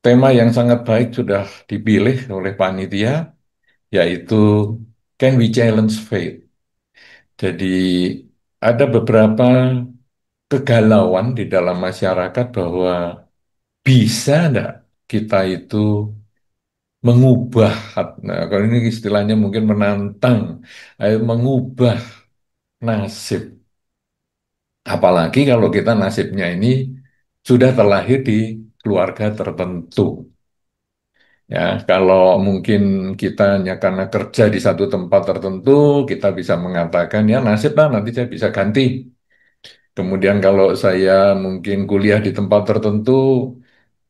tema yang sangat baik sudah dipilih oleh panitia, yaitu Can We Challenge Fate? Jadi ada beberapa kegalauan di dalam masyarakat bahwa bisa enggak kita itu mengubah, nah kalau ini istilahnya mungkin menantang, mengubah nasib. Apalagi kalau kita nasibnya ini sudah terlahir di keluarga tertentu. Ya, kalau mungkin kita hanya karena kerja di satu tempat tertentu, kita bisa mengatakan ya nasib lah nanti saya bisa ganti. Kemudian kalau saya mungkin kuliah di tempat tertentu,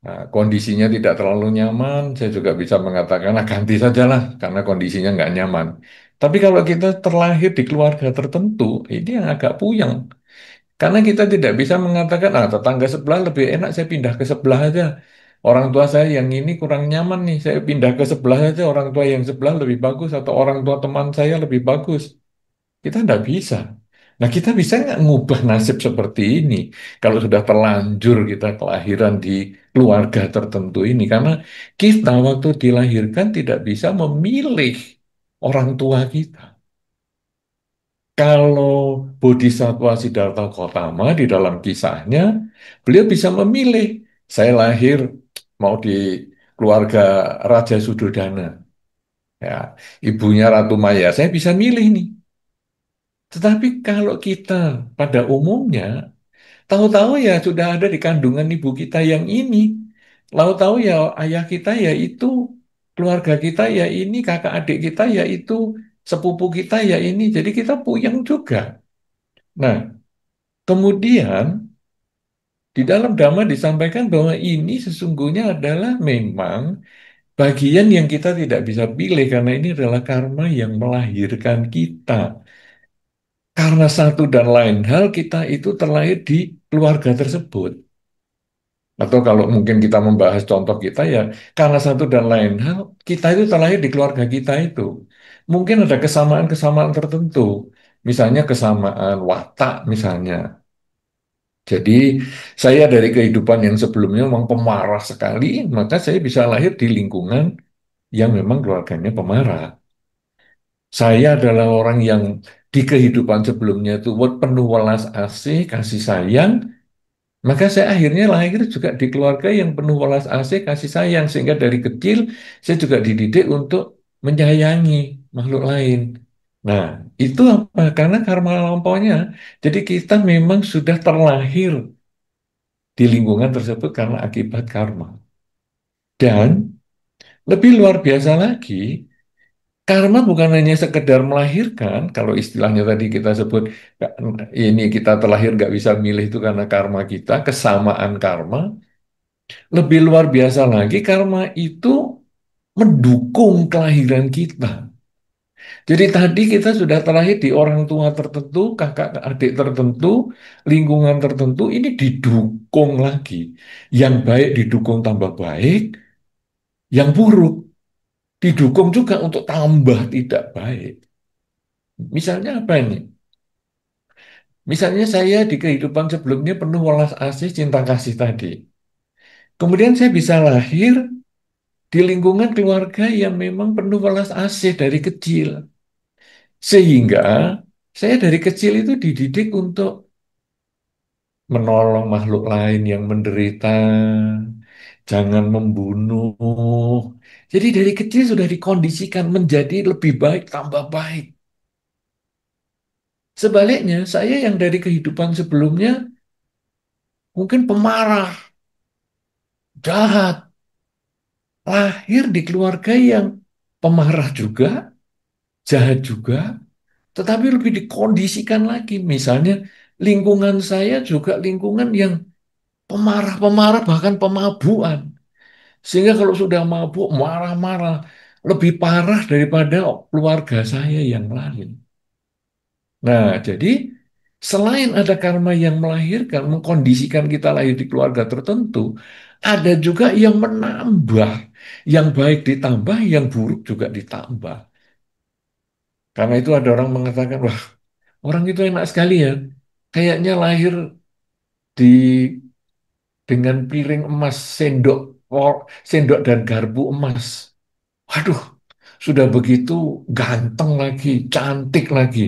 nah, kondisinya tidak terlalu nyaman, saya juga bisa mengatakan nah ganti sajalah karena kondisinya nggak nyaman. Tapi kalau kita terlahir di keluarga tertentu, ini yang agak puyeng. Karena kita tidak bisa mengatakan, ah tetangga sebelah lebih enak, saya pindah ke sebelah aja. Orang tua saya yang ini kurang nyaman nih, saya pindah ke sebelah aja. Orang tua yang sebelah lebih bagus atau orang tua teman saya lebih bagus. Kita tidak bisa. Nah, kita bisa nggak ngubah nasib seperti ini kalau sudah terlanjur kita kelahiran di keluarga tertentu ini? Karena kita waktu dilahirkan tidak bisa memilih orang tua kita. Kalau Bodhisattva Siddhartha Gautama di dalam kisahnya, beliau bisa memilih, saya lahir mau di keluarga Raja Sudodana, ya, ibunya Ratu Maya, saya bisa milih nih. Tetapi kalau kita pada umumnya, tahu-tahu ya sudah ada di kandungan ibu kita yang ini, tahu-tahu ya ayah kita ya itu, keluarga kita ya ini, kakak adik kita ya itu, sepupu kita ya ini, jadi kita puyeng juga. Nah, kemudian di dalam Dhamma disampaikan bahwa ini sesungguhnya adalah memang bagian yang kita tidak bisa pilih karena ini adalah karma yang melahirkan kita. Karena satu dan lain hal kita itu terlahir di keluarga tersebut. Atau kalau mungkin kita membahas contoh kita ya, karena satu dan lain hal kita itu terlahir di keluarga kita itu. Mungkin ada kesamaan-kesamaan tertentu. Misalnya kesamaan watak misalnya. Jadi saya dari kehidupan yang sebelumnya memang pemarah sekali, maka saya bisa lahir di lingkungan yang memang keluarganya pemarah. Saya adalah orang yang di kehidupan sebelumnya itu penuh welas asih, kasih sayang, maka saya akhirnya lahir juga di keluarga yang penuh welas asih, kasih sayang, sehingga dari kecil saya juga dididik untuk menyayangi makhluk lain. Nah, itu apa? Karena karma lampaunya. Jadi kita memang sudah terlahir di lingkungan tersebut karena akibat karma. Dan lebih luar biasa lagi, karma bukan hanya sekedar melahirkan, kalau istilahnya tadi kita sebut ini kita terlahir nggak bisa milih itu karena karma kita, kesamaan karma. Lebih luar biasa lagi, karma itu mendukung kelahiran kita. Jadi tadi kita sudah terlahir di orang tua tertentu, kakak adik tertentu, lingkungan tertentu, ini didukung lagi. Yang baik didukung tambah baik, yang buruk didukung juga untuk tambah tidak baik. Misalnya apa ini? Misalnya saya di kehidupan sebelumnya penuh welas asih cinta kasih tadi. Kemudian saya bisa lahir di lingkungan keluarga yang memang penuh welas asih dari kecil. Sehingga saya dari kecil itu dididik untuk menolong makhluk lain yang menderita, jangan membunuh. Jadi dari kecil sudah dikondisikan menjadi lebih baik, tambah baik. Sebaliknya, saya yang dari kehidupan sebelumnya mungkin pemarah, jahat, lahir di keluarga yang pemarah juga, jahat juga, tetapi lebih dikondisikan lagi. Misalnya, lingkungan saya juga lingkungan yang pemarah-pemarah, bahkan pemabuan. Sehingga kalau sudah mabuk, marah-marah, lebih parah daripada keluarga saya yang lain. Nah, jadi selain ada karma yang melahirkan, mengkondisikan kita lahir di keluarga tertentu, ada juga yang menambah. Yang baik ditambah, yang buruk juga ditambah. Karena itu ada orang mengatakan, wah orang itu enak sekali ya. Kayaknya lahir di dengan piring emas sendok. sendok dan garpu emas. Waduh, sudah begitu ganteng lagi, cantik lagi.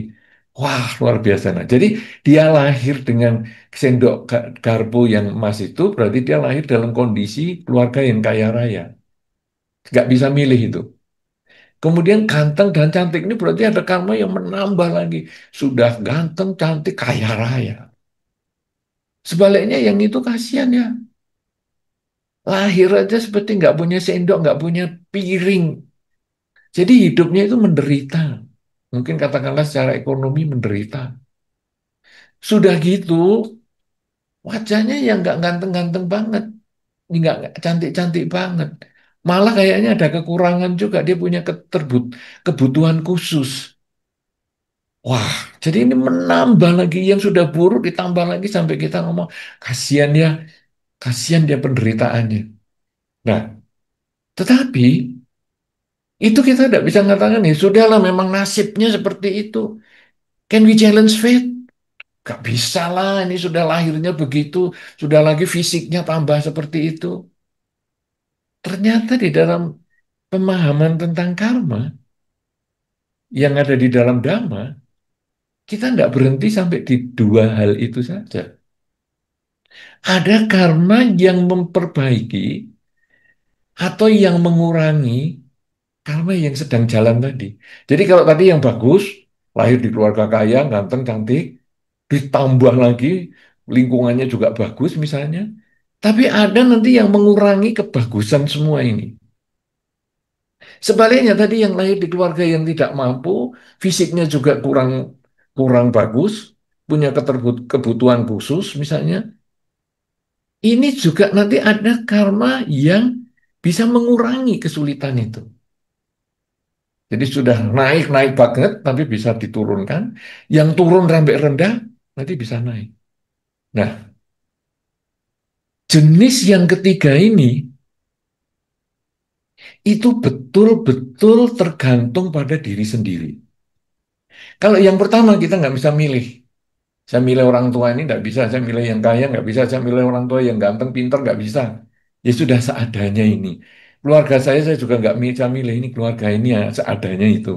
Wah, luar biasa. Nah, jadi dia lahir dengan sendok garpu yang emas itu, berarti dia lahir dalam kondisi keluarga yang kaya raya. Nggak bisa milih itu. Kemudian ganteng dan cantik ini berarti ada karma yang menambah lagi. Sudah ganteng, cantik, kaya raya. Sebaliknya yang itu kasihan ya. Lahir aja seperti nggak punya sendok, nggak punya piring. Jadi hidupnya itu menderita. Mungkin katakanlah secara ekonomi menderita. Sudah gitu, wajahnya yang nggak ganteng-ganteng banget. Nggak cantik-cantik banget. Malah kayaknya ada kekurangan juga. Dia punya kebutuhan khusus. Wah, jadi ini menambah lagi yang sudah buruk ditambah lagi sampai kita ngomong, kasihan ya, kasihan dia penderitaannya. Nah, tetapi itu kita tidak bisa mengatakan, ya sudahlah memang nasibnya seperti itu. Can we challenge fate? Gak bisa lah, ini sudah lahirnya begitu, sudah lagi fisiknya tambah seperti itu. Ternyata di dalam pemahaman tentang karma yang ada di dalam Dhamma, kita nggak berhenti sampai di dua hal itu saja. Ada karma yang memperbaiki atau yang mengurangi karma yang sedang jalan tadi. Jadi kalau tadi yang bagus, lahir di keluarga kaya, ganteng, cantik, ditambah lagi lingkungannya juga bagus misalnya. Tapi ada nanti yang mengurangi kebagusan semua ini. Sebaliknya tadi yang lahir di keluarga yang tidak mampu, fisiknya juga kurang kurang bagus, punya kebutuhan khusus misalnya, ini juga nanti ada karma yang bisa mengurangi kesulitan itu. Jadi sudah naik-naik banget, tapi bisa diturunkan. Yang turun sampai rendah, nanti bisa naik. Nah, jenis yang ketiga ini, itu betul-betul tergantung pada diri sendiri. Kalau yang pertama kita nggak bisa milih. Saya milih orang tua ini nggak bisa, saya milih yang kaya nggak bisa, saya milih orang tua yang ganteng, pintar nggak bisa. Ya sudah seadanya ini. Keluarga saya juga nggak bisa milih ini keluarga ini ya seadanya itu.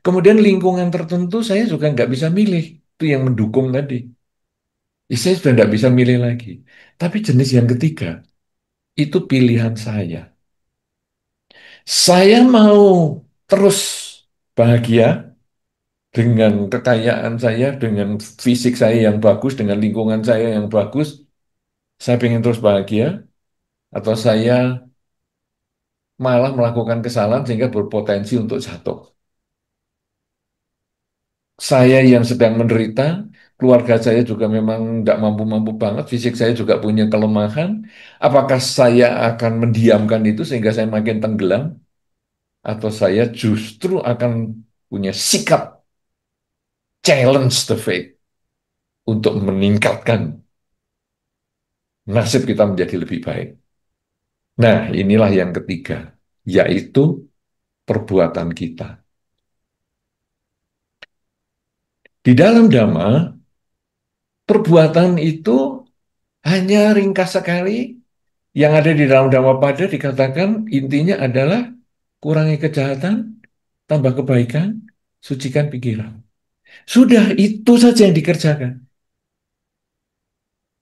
Kemudian lingkungan tertentu saya juga nggak bisa milih. Itu yang mendukung tadi. Ya, saya sudah nggak bisa milih lagi. Tapi jenis yang ketiga, itu pilihan saya. Saya mau terus bahagia dengan kekayaan saya, dengan fisik saya yang bagus, dengan lingkungan saya yang bagus. Saya ingin terus bahagia, atau saya malah melakukan kesalahan sehingga berpotensi untuk jatuh. Saya yang sedang menderita, keluarga saya juga memang tidak mampu-mampu banget, fisik saya juga punya kelemahan. Apakah saya akan mendiamkan itu sehingga saya makin tenggelam, atau saya justru akan punya sikap challenge the fate untuk meningkatkan nasib kita menjadi lebih baik. Nah, inilah yang ketiga, yaitu perbuatan kita. Di dalam Dhamma, perbuatan itu hanya ringkas sekali yang ada di dalam Dhammapada dikatakan intinya adalah kurangi kejahatan, tambah kebaikan, sucikan pikiran. Sudah itu saja yang dikerjakan.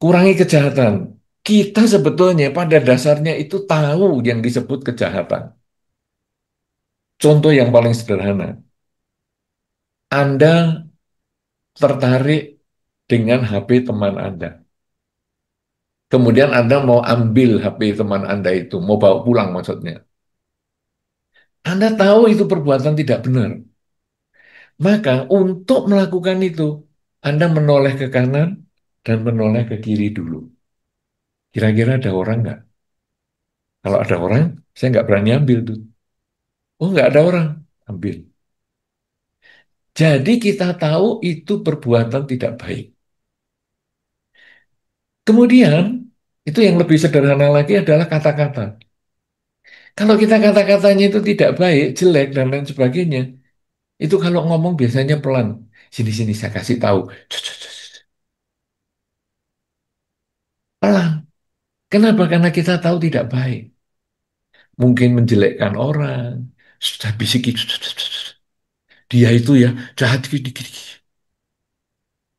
Kurangi kejahatan. Kita sebetulnya pada dasarnya itu tahu yang disebut kejahatan. Contoh yang paling sederhana. Anda tertarik dengan HP teman Anda. Kemudian Anda mau ambil HP teman Anda itu, mau bawa pulang maksudnya. Anda tahu itu perbuatan tidak benar. Maka untuk melakukan itu, Anda menoleh ke kanan dan menoleh ke kiri dulu. Kira-kira ada orang nggak? Kalau ada orang, saya nggak berani ambil tuh. Oh, nggak ada orang, ambil. Jadi kita tahu itu perbuatan tidak baik. Kemudian, itu yang lebih sederhana lagi adalah kata-kata. Kalau kita kata-katanya itu tidak baik, jelek, dan lain sebagainya, itu kalau ngomong biasanya pelan. Sini-sini saya kasih tahu. Pelan. Kenapa? Karena kita tahu tidak baik. Mungkin menjelekkan orang. Sudah bisik, dia itu ya jahat dikit.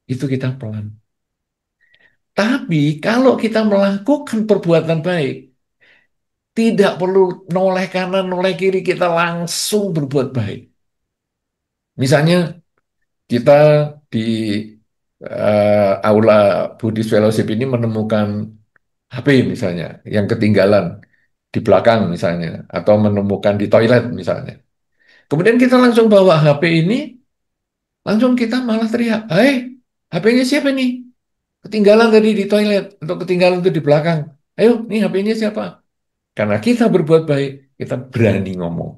Itu kita pelan. Tapi kalau kita melakukan perbuatan baik, tidak perlu noleh kanan, noleh kiri, kita langsung berbuat baik. Misalnya kita di aula Buddhist Fellowship ini menemukan HP misalnya, yang ketinggalan di belakang misalnya, atau menemukan di toilet misalnya. Kemudian kita langsung bawa HP ini, langsung kita malah teriak, "Hei, HP-nya siapa nih? Ketinggalan tadi di toilet, atau ketinggalan itu di belakang. Ayo, nih HP-nya siapa?" Karena kita berbuat baik, kita berani ngomong,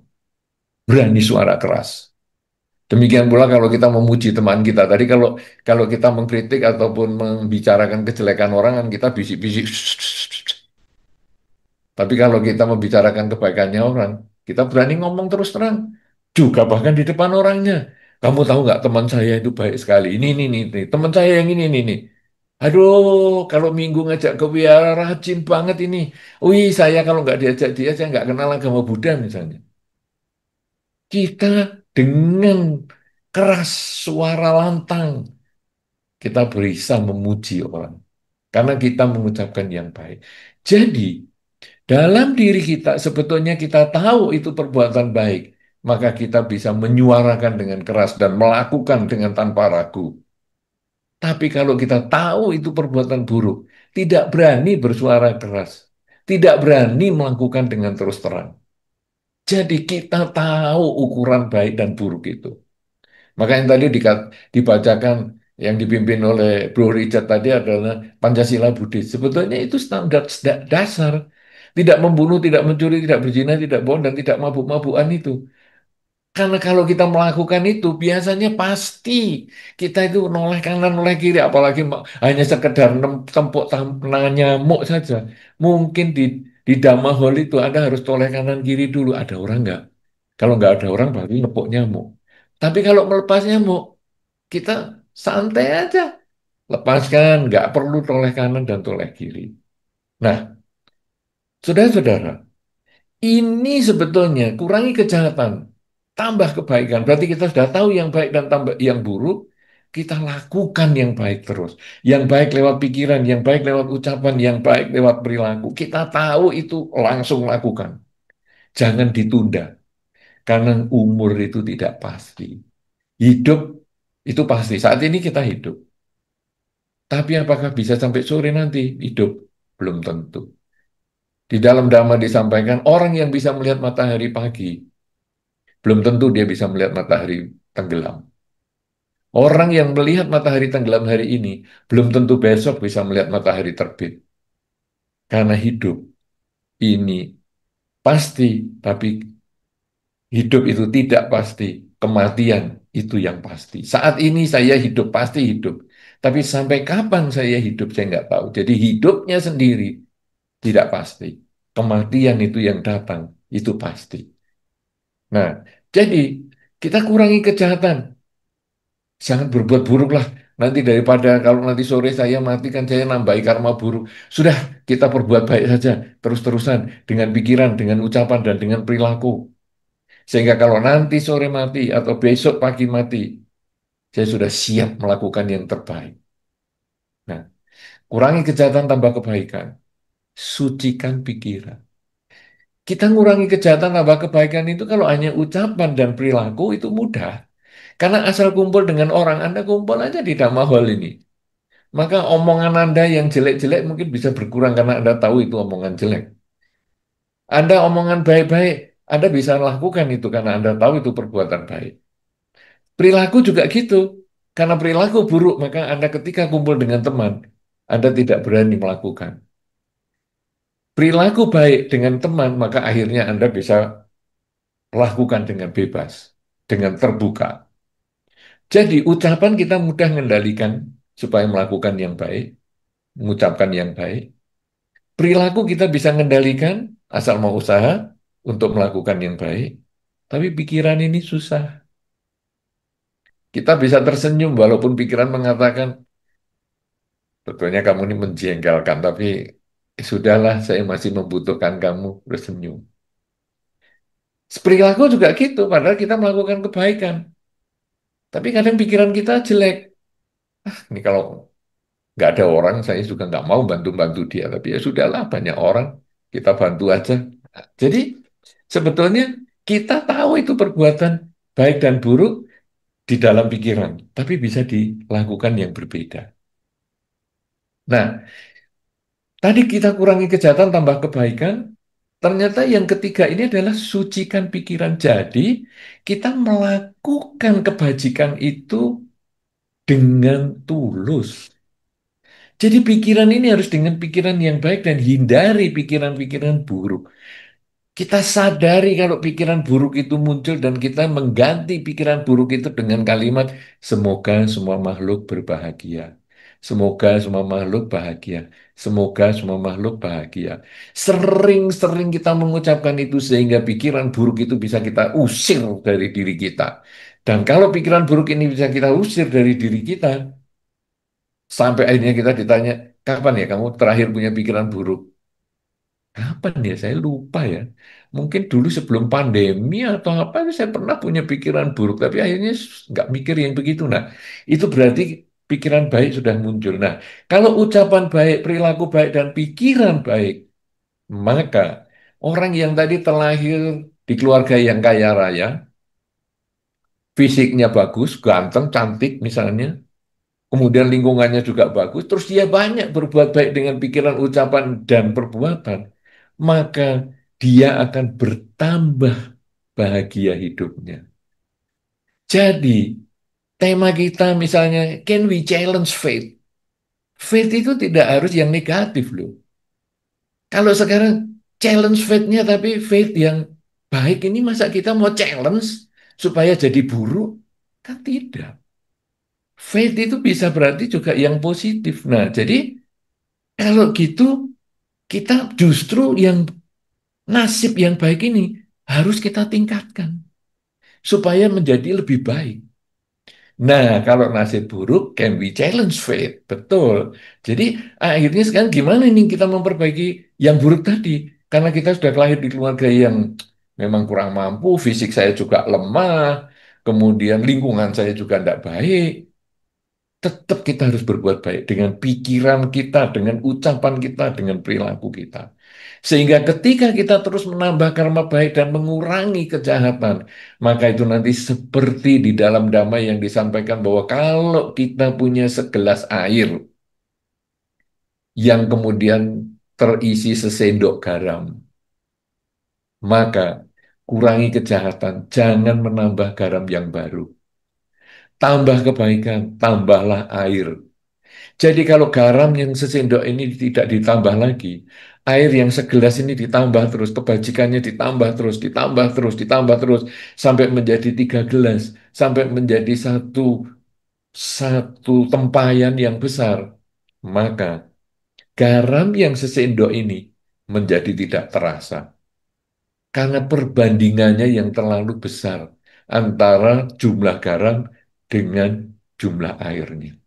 berani suara keras. Demikian pula kalau kita memuji teman kita. Tadi kalau kalau kita mengkritik ataupun membicarakan kejelekan orang, kan kita bisik-bisik. Tapi kalau kita membicarakan kebaikannya orang, kita berani ngomong terus terang. Juga bahkan di depan orangnya. Kamu tahu nggak teman saya itu baik sekali. Ini. Teman saya yang ini. Aduh, kalau minggu ngajak ke wihara rajin banget ini. Wih, saya kalau nggak diajak dia, saya nggak kenal agama Buddha misalnya. Kita dengan keras suara lantang, kita bisa memuji orang. Karena kita mengucapkan yang baik. Jadi, dalam diri kita sebetulnya kita tahu itu perbuatan baik, maka kita bisa menyuarakan dengan keras dan melakukan dengan tanpa ragu. Tapi kalau kita tahu itu perbuatan buruk, tidak berani bersuara keras, tidak berani melakukan dengan terus terang. Jadi kita tahu ukuran baik dan buruk itu. Maka yang tadi dibacakan yang dipimpin oleh Bro Richard tadi adalah Pancasila Buddhis. Sebetulnya itu standar dasar. Tidak membunuh, tidak mencuri, tidak berzina, tidak bohong, dan tidak mabuk-mabukan itu. Karena kalau kita melakukan itu, biasanya pasti kita itu noleh kanan, noleh kiri. Apalagi hanya sekedar tempuk tangan nyamuk saja. Mungkin di Dhamma Hall itu Anda harus toleh kanan kiri dulu. Ada orang nggak? Kalau nggak ada orang, baru nepuk nyamuk. Tapi kalau melepas nyamuk, kita santai aja. Lepaskan, nggak perlu toleh kanan dan toleh kiri. Nah, saudara-saudara, ini sebetulnya kurangi kejahatan, tambah kebaikan. Berarti kita sudah tahu yang baik dan tambah yang buruk, kita lakukan yang baik terus. Yang baik lewat pikiran, yang baik lewat ucapan, yang baik lewat perilaku. Kita tahu itu langsung lakukan. Jangan ditunda, karena umur itu tidak pasti. Hidup itu pasti. Saat ini kita hidup. Tapi apakah bisa sampai sore nanti hidup? Belum tentu. Di dalam Dhamma disampaikan, orang yang bisa melihat matahari pagi, belum tentu dia bisa melihat matahari tenggelam. Orang yang melihat matahari tenggelam hari ini, belum tentu besok bisa melihat matahari terbit. Karena hidup ini pasti, tapi hidup itu tidak pasti. Kematian itu yang pasti. Saat ini saya hidup, pasti hidup. Tapi sampai kapan saya hidup, saya nggak tahu. Jadi hidupnya sendiri tidak pasti. Kematian itu yang datang, itu pasti. Nah, jadi kita kurangi kejahatan. Jangan berbuat buruk lah. Nanti daripada kalau nanti sore saya mati kan saya nambahi karma buruk. Sudah, kita perbuat baik saja. Terus-terusan. Dengan pikiran, dengan ucapan, dan dengan perilaku. Sehingga kalau nanti sore mati atau besok pagi mati, saya sudah siap melakukan yang terbaik. Nah, kurangi kejahatan tambah kebaikan. Sucikan pikiran. Kita ngurangi kejahatan tambah kebaikan itu kalau hanya ucapan dan perilaku itu mudah. Karena asal kumpul dengan orang, Anda kumpul aja di Dhamma Hall ini. Maka omongan Anda yang jelek-jelek mungkin bisa berkurang karena Anda tahu itu omongan jelek. Anda omongan baik-baik, Anda bisa lakukan itu karena Anda tahu itu perbuatan baik. Perilaku juga gitu. Karena perilaku buruk, maka Anda ketika kumpul dengan teman, Anda tidak berani melakukan. Perilaku baik dengan teman, maka akhirnya Anda bisa lakukan dengan bebas, dengan terbuka. Jadi ucapan kita mudah mengendalikan supaya melakukan yang baik, mengucapkan yang baik. Perilaku kita bisa mengendalikan asal mau usaha untuk melakukan yang baik. Tapi pikiran ini susah. Kita bisa tersenyum walaupun pikiran mengatakan, sebetulnya kamu ini menjengkelkan, tapi Sudahlah, saya masih membutuhkan kamu, bersenyum. Perilaku juga gitu, padahal kita melakukan kebaikan. Tapi kadang pikiran kita jelek. Ini kalau nggak ada orang, saya juga nggak mau bantu-bantu dia. Tapi ya sudahlah, banyak orang, kita bantu aja. Jadi sebetulnya kita tahu itu perbuatan baik dan buruk di dalam pikiran, tapi bisa dilakukan yang berbeda. Nah, tadi kita kurangi kejahatan tambah kebaikan. Ternyata yang ketiga ini adalah sucikan pikiran. Jadi kita melakukan kebajikan itu dengan tulus. Jadi pikiran ini harus dengan pikiran yang baik dan hindari pikiran-pikiran buruk. Kita sadari kalau pikiran buruk itu muncul dan kita mengganti pikiran buruk itu dengan kalimat semoga semua makhluk berbahagia. Semoga semua makhluk bahagia. Semoga semua makhluk bahagia. Sering-sering kita mengucapkan itu sehingga pikiran buruk itu bisa kita usir dari diri kita. Dan kalau pikiran buruk ini bisa kita usir dari diri kita, sampai akhirnya kita ditanya, kapan ya kamu terakhir punya pikiran buruk? Kapan ya? Saya lupa ya. Mungkin dulu sebelum pandemi atau apa, saya pernah punya pikiran buruk, tapi akhirnya nggak mikir yang begitu. Nah, itu berarti pikiran baik sudah muncul. Nah, kalau ucapan baik, perilaku baik, dan pikiran baik, maka orang yang tadi terlahir di keluarga yang kaya raya, fisiknya bagus, ganteng, cantik misalnya, kemudian lingkungannya juga bagus, terus dia banyak berbuat baik dengan pikiran, ucapan, dan perbuatan, maka dia akan bertambah bahagia hidupnya. Jadi, tema kita misalnya, can we challenge faith? Faith itu tidak harus yang negatif loh. Kalau sekarang challenge faith-nya tapi faith yang baik ini masa kita mau challenge supaya jadi buruk? Kan tidak. Faith itu bisa berarti juga yang positif. Nah, jadi kalau gitu kita justru yang nasib yang baik ini harus kita tingkatkan supaya menjadi lebih baik. Nah, kalau nasib buruk, can we challenge fate? Betul. Jadi akhirnya sekarang gimana ini kita memperbaiki yang buruk tadi? Karena kita sudah lahir di keluarga yang memang kurang mampu, fisik saya juga lemah, kemudian lingkungan saya juga tidak baik. Tetap kita harus berbuat baik dengan pikiran kita, dengan ucapan kita, dengan perilaku kita. Sehingga ketika kita terus menambah karma baik dan mengurangi kejahatan, maka itu nanti seperti di dalam damai yang disampaikan bahwa kalau kita punya segelas air yang kemudian terisi sesendok garam, maka kurangi kejahatan, jangan menambah garam yang baru. Tambah kebaikan, tambahlah air. Jadi kalau garam yang sesendok ini tidak ditambah lagi, air yang segelas ini ditambah terus, kebajikannya ditambah terus, ditambah terus, ditambah terus, sampai menjadi 3 gelas, sampai menjadi satu satu tempayan yang besar, maka garam yang sesendok ini menjadi tidak terasa karena perbandingannya yang terlalu besar antara jumlah garam dengan jumlah airnya.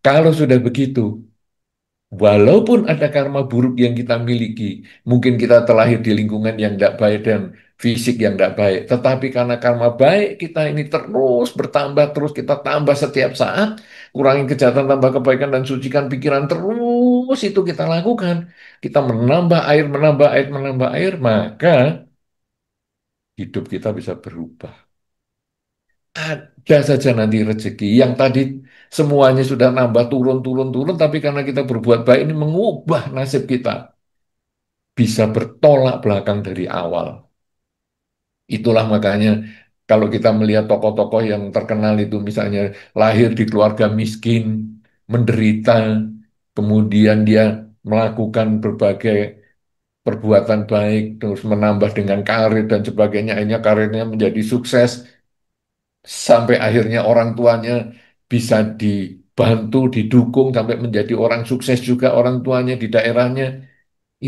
Kalau sudah begitu, walaupun ada karma buruk yang kita miliki, mungkin kita terlahir di lingkungan yang tidak baik dan fisik yang tidak baik, tetapi karena karma baik kita ini terus bertambah, terus kita tambah setiap saat, kurangi kejahatan, tambah kebaikan, dan sucikan pikiran, terus itu kita lakukan. Kita menambah air, menambah air, menambah air, maka hidup kita bisa berubah. Ada saja nanti rezeki yang tadi semuanya sudah nambah turun, turun, turun, tapi karena kita berbuat baik ini mengubah nasib kita. Bisa bertolak belakang dari awal. Itulah makanya kalau kita melihat tokoh-tokoh yang terkenal itu misalnya lahir di keluarga miskin, menderita, kemudian dia melakukan berbagai perbuatan baik, terus menambah dengan karir dan sebagainya, akhirnya karirnya menjadi sukses, sampai akhirnya orang tuanya bisa dibantu, didukung, sampai menjadi orang sukses juga orang tuanya di daerahnya.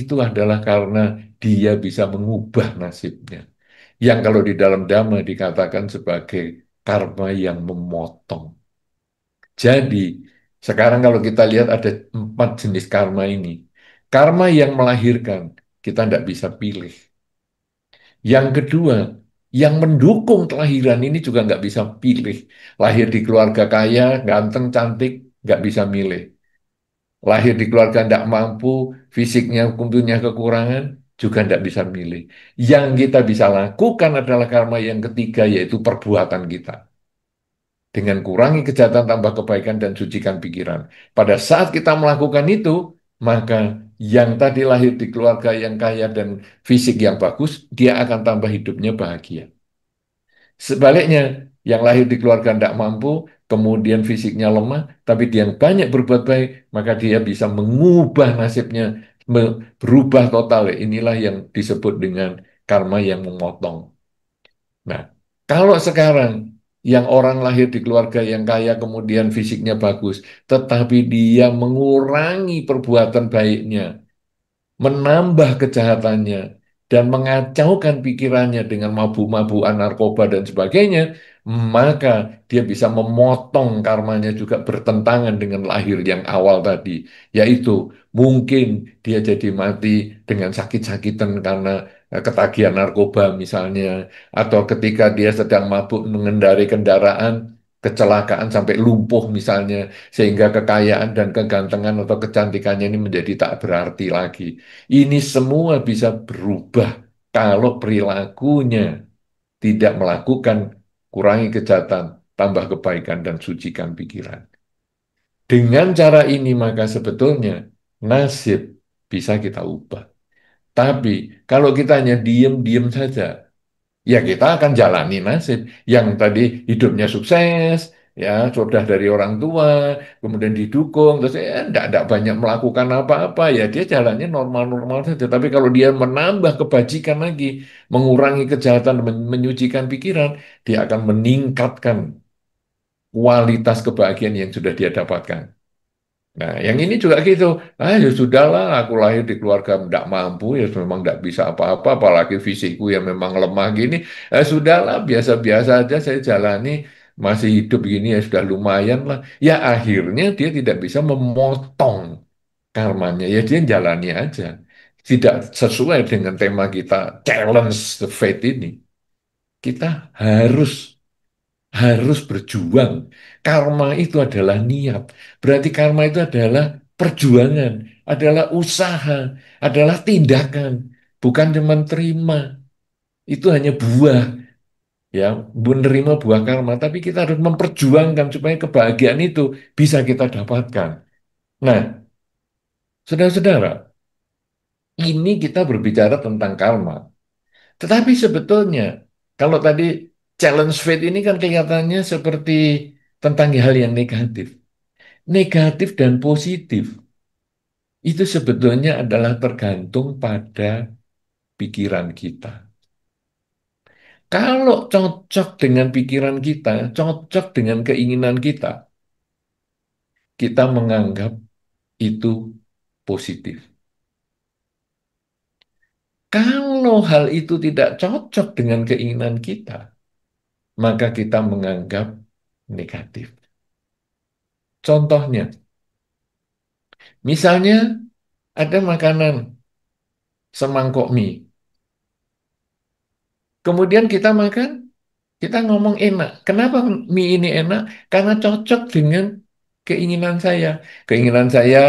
Itu adalah karena dia bisa mengubah nasibnya. Yang kalau di dalam Dhamma dikatakan sebagai karma yang memotong. Jadi, sekarang kalau kita lihat ada 4 jenis karma ini. Karma yang melahirkan, kita tidak bisa pilih. Yang kedua, yang mendukung kelahiran ini juga nggak bisa pilih. Lahir di keluarga kaya, ganteng, cantik, nggak bisa milih. Lahir di keluarga tidak mampu, fisiknya punya kekurangan, juga tidak bisa milih. Yang kita bisa lakukan adalah karma yang ketiga, yaitu perbuatan kita. Dengan kurangi kejahatan, tambah kebaikan, dan sucikan pikiran. Pada saat kita melakukan itu, maka yang tadi lahir di keluarga yang kaya dan fisik yang bagus, dia akan tambah hidupnya bahagia. Sebaliknya, yang lahir di keluarga tidak mampu, kemudian fisiknya lemah, tapi dia yang banyak berbuat baik, maka dia bisa mengubah nasibnya, berubah total. Inilah yang disebut dengan karma yang memotong. Nah, kalau sekarang yang orang lahir di keluarga yang kaya kemudian fisiknya bagus, tetapi dia mengurangi perbuatan baiknya, menambah kejahatannya, dan mengacaukan pikirannya dengan mabuk-mabukan narkoba dan sebagainya, maka dia bisa memotong karmanya juga bertentangan dengan lahir yang awal tadi, yaitu mungkin dia jadi mati dengan sakit-sakitan karena ketagihan narkoba misalnya, atau ketika dia sedang mabuk mengendarai kendaraan, kecelakaan sampai lumpuh misalnya, sehingga kekayaan dan kegantengan atau kecantikannya ini menjadi tak berarti lagi. Ini semua bisa berubah kalau perilakunya tidak melakukan kurangi kejahatan, tambah kebaikan, dan sucikan pikiran. Dengan cara ini maka sebetulnya nasib bisa kita ubah. Tapi kalau kita hanya diem-diem saja, ya kita akan jalani nasib yang tadi hidupnya sukses, ya sudah dari orang tua, kemudian didukung, terus ya enggak banyak melakukan apa-apa, ya dia jalannya normal-normal saja. Tapi kalau dia menambah kebajikan lagi, mengurangi kejahatan, menyucikan pikiran, dia akan meningkatkan kualitas kebahagiaan yang sudah dia dapatkan. Nah, yang ini juga gitu. Ah, ya sudahlah, aku lahir di keluarga tidak mampu, ya memang tidak bisa apa-apa, apalagi fisikku yang memang lemah gini. Sudahlah, biasa-biasa aja saya jalani, masih hidup gini ya sudah lumayan lah. Ya akhirnya dia tidak bisa memotong karmanya, ya dia jalani aja. Tidak sesuai dengan tema kita, challenge the fate ini. Kita harus berjuang. Karma itu adalah niat. Berarti karma itu adalah perjuangan, adalah usaha, adalah tindakan, bukan cuma terima. Itu hanya buah, ya, menerima buah karma. Tapi kita harus memperjuangkan supaya kebahagiaan itu bisa kita dapatkan. Nah, saudara-saudara, ini kita berbicara tentang karma. Tetapi sebetulnya, kalau tadi challenge faith ini kan kelihatannya seperti tentang hal yang negatif. Negatif dan positif itu sebetulnya adalah tergantung pada pikiran kita. Kalau cocok dengan pikiran kita, cocok dengan keinginan kita menganggap itu positif. Kalau hal itu tidak cocok dengan keinginan kita, maka kita menganggap negatif. Contohnya, misalnya ada makanan semangkok mie. Kemudian kita makan, kita ngomong enak. Kenapa mie ini enak? Karena cocok dengan keinginan saya. Keinginan saya,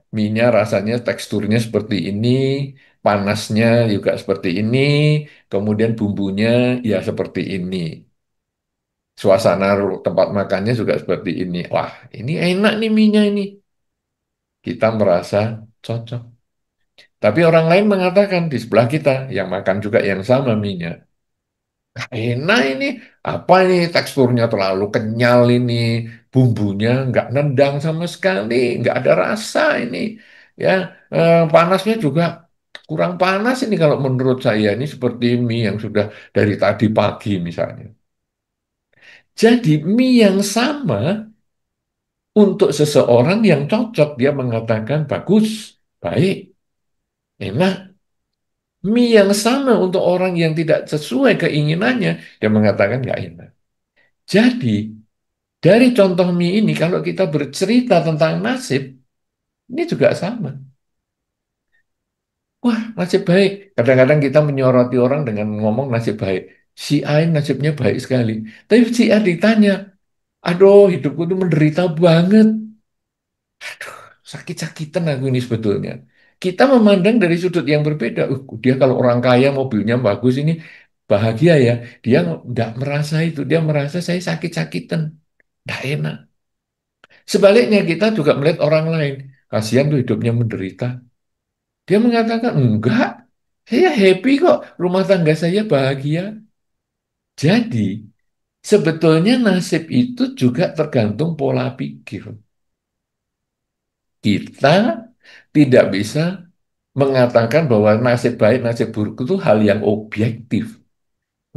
mie-nya rasanya teksturnya seperti ini, panasnya juga seperti ini, kemudian bumbunya ya seperti ini. Suasana tempat makannya juga seperti ini. Wah, ini enak nih mie-nya ini. Kita merasa cocok. Tapi orang lain mengatakan di sebelah kita, yang makan juga yang sama mie-nya. Enak ini, apa ini teksturnya terlalu kenyal ini, bumbunya nggak nendang sama sekali, nggak ada rasa ini, ya panasnya juga kurang panas ini kalau menurut saya ini seperti mie yang sudah dari tadi pagi misalnya. Jadi mie yang sama untuk seseorang yang cocok dia mengatakan bagus, baik, enak. Mie yang sama untuk orang yang tidak sesuai keinginannya dia mengatakan nggak enak. Jadi dari contoh mie ini, kalau kita bercerita tentang nasib, ini juga sama. Wah, nasib baik. Kadang-kadang kita menyoroti orang dengan ngomong nasib baik. Si A ini nasibnya baik sekali. Tapi si A ditanya, aduh hidupku itu menderita banget. Sakit-sakitan aku ini sebetulnya. Kita memandang dari sudut yang berbeda. Dia kalau orang kaya mobilnya bagus ini bahagia ya. Dia nggak merasa itu. Dia merasa saya sakit-sakitan. Nggak enak. Sebaliknya kita juga melihat orang lain. Kasihan tuh hidupnya menderita. Dia mengatakan, enggak. Saya happy kok. Rumah tangga saya bahagia. Jadi, sebetulnya nasib itu juga tergantung pola pikir. Kita tidak bisa mengatakan bahwa nasib baik, nasib buruk itu hal yang objektif.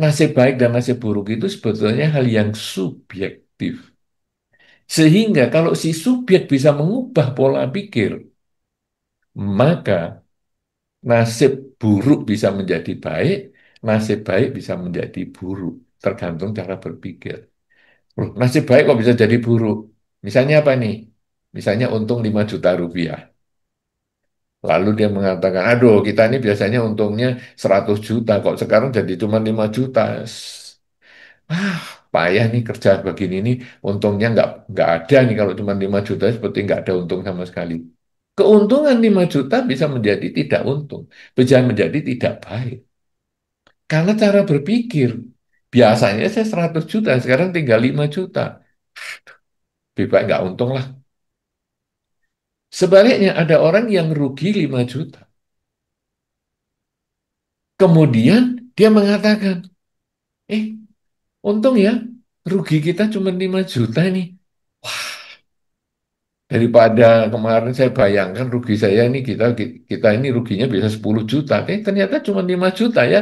Nasib baik dan nasib buruk itu sebetulnya hal yang subjektif. Sehingga kalau si subjek bisa mengubah pola pikir, maka nasib buruk bisa menjadi baik, nasib baik bisa menjadi buruk. Tergantung cara berpikir. Loh, nasib baik kok bisa jadi buruk? Misalnya apa nih? Misalnya untung 5 juta rupiah. Lalu dia mengatakan, aduh kita ini biasanya untungnya 100 juta, kok sekarang jadi cuma 5 juta. Ah, payah nih kerja begini nih, untungnya nggak ada nih kalau cuma 5 juta, seperti nggak ada untung sama sekali. Keuntungan 5 juta bisa menjadi tidak untung, bisa menjadi tidak baik. Karena cara berpikir, biasanya saya 100 juta, sekarang tinggal 5 juta. Lebih baik nggak untung lah. Sebaliknya ada orang yang rugi 5 juta. Kemudian dia mengatakan, eh untung ya, rugi kita cuma 5 juta nih. Wah, daripada kemarin saya bayangkan rugi saya ini kita ini ruginya bisa 10 juta. Ternyata cuma 5 juta ya.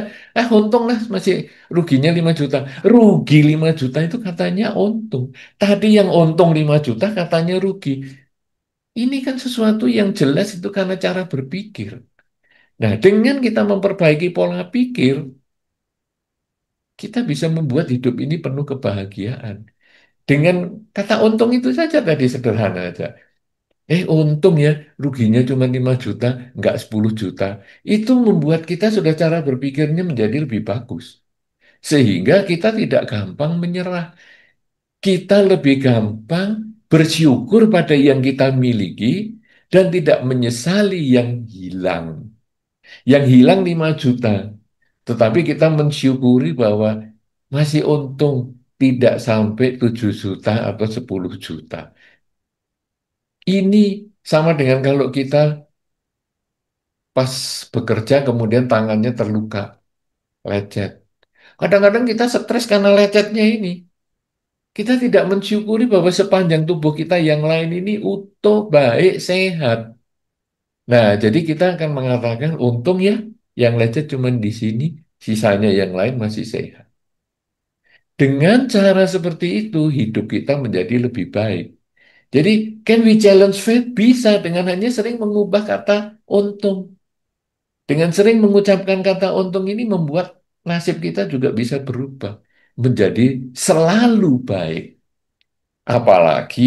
Untung lah masih ruginya 5 juta. Rugi 5 juta itu katanya untung. Tadi yang untung 5 juta katanya rugi. Ini kan sesuatu yang jelas itu karena cara berpikir. Nah, dengan kita memperbaiki pola pikir, kita bisa membuat hidup ini penuh kebahagiaan. Dengan kata untung itu saja tadi sederhana aja. Untung ya, ruginya cuma 5 juta, nggak 10 juta. Itu membuat kita sudah cara berpikirnya menjadi lebih bagus. Sehingga kita tidak gampang menyerah. Kita lebih gampang bersyukur pada yang kita miliki dan tidak menyesali yang hilang. Yang hilang 5 juta. Tetapi kita mensyukuri bahwa masih untung tidak sampai 7 juta atau 10 juta. Ini sama dengan kalau kita pas bekerja kemudian tangannya terluka, lecet. Kadang-kadang kita stres karena lecetnya ini. Kita tidak mensyukuri bahwa sepanjang tubuh kita yang lain ini utuh, baik, sehat. Nah, jadi kita akan mengatakan untung ya yang lecet cuma di sini, sisanya yang lain masih sehat. Dengan cara seperti itu, hidup kita menjadi lebih baik. Jadi, can we challenge fate? Bisa dengan hanya sering mengubah kata untung. Dengan sering mengucapkan kata untung ini membuat nasib kita juga bisa berubah menjadi selalu baik. Apalagi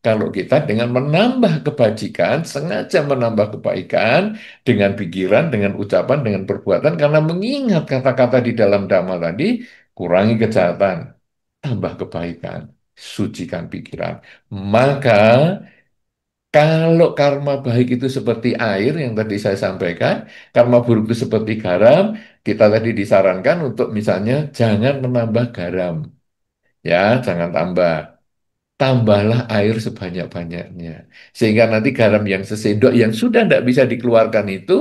kalau kita dengan menambah kebajikan, sengaja menambah kebaikan dengan pikiran, dengan ucapan, dengan perbuatan, karena mengingat kata-kata di dalam Dhamma tadi, kurangi kejahatan, tambah kebaikan, sucikan pikiran. Maka kalau karma baik itu seperti air yang tadi saya sampaikan, karma buruk itu seperti garam, kita tadi disarankan untuk misalnya jangan menambah garam. Ya, jangan tambah. Tambahlah air sebanyak-banyaknya. Sehingga nanti garam yang sesendok yang sudah tidak bisa dikeluarkan itu,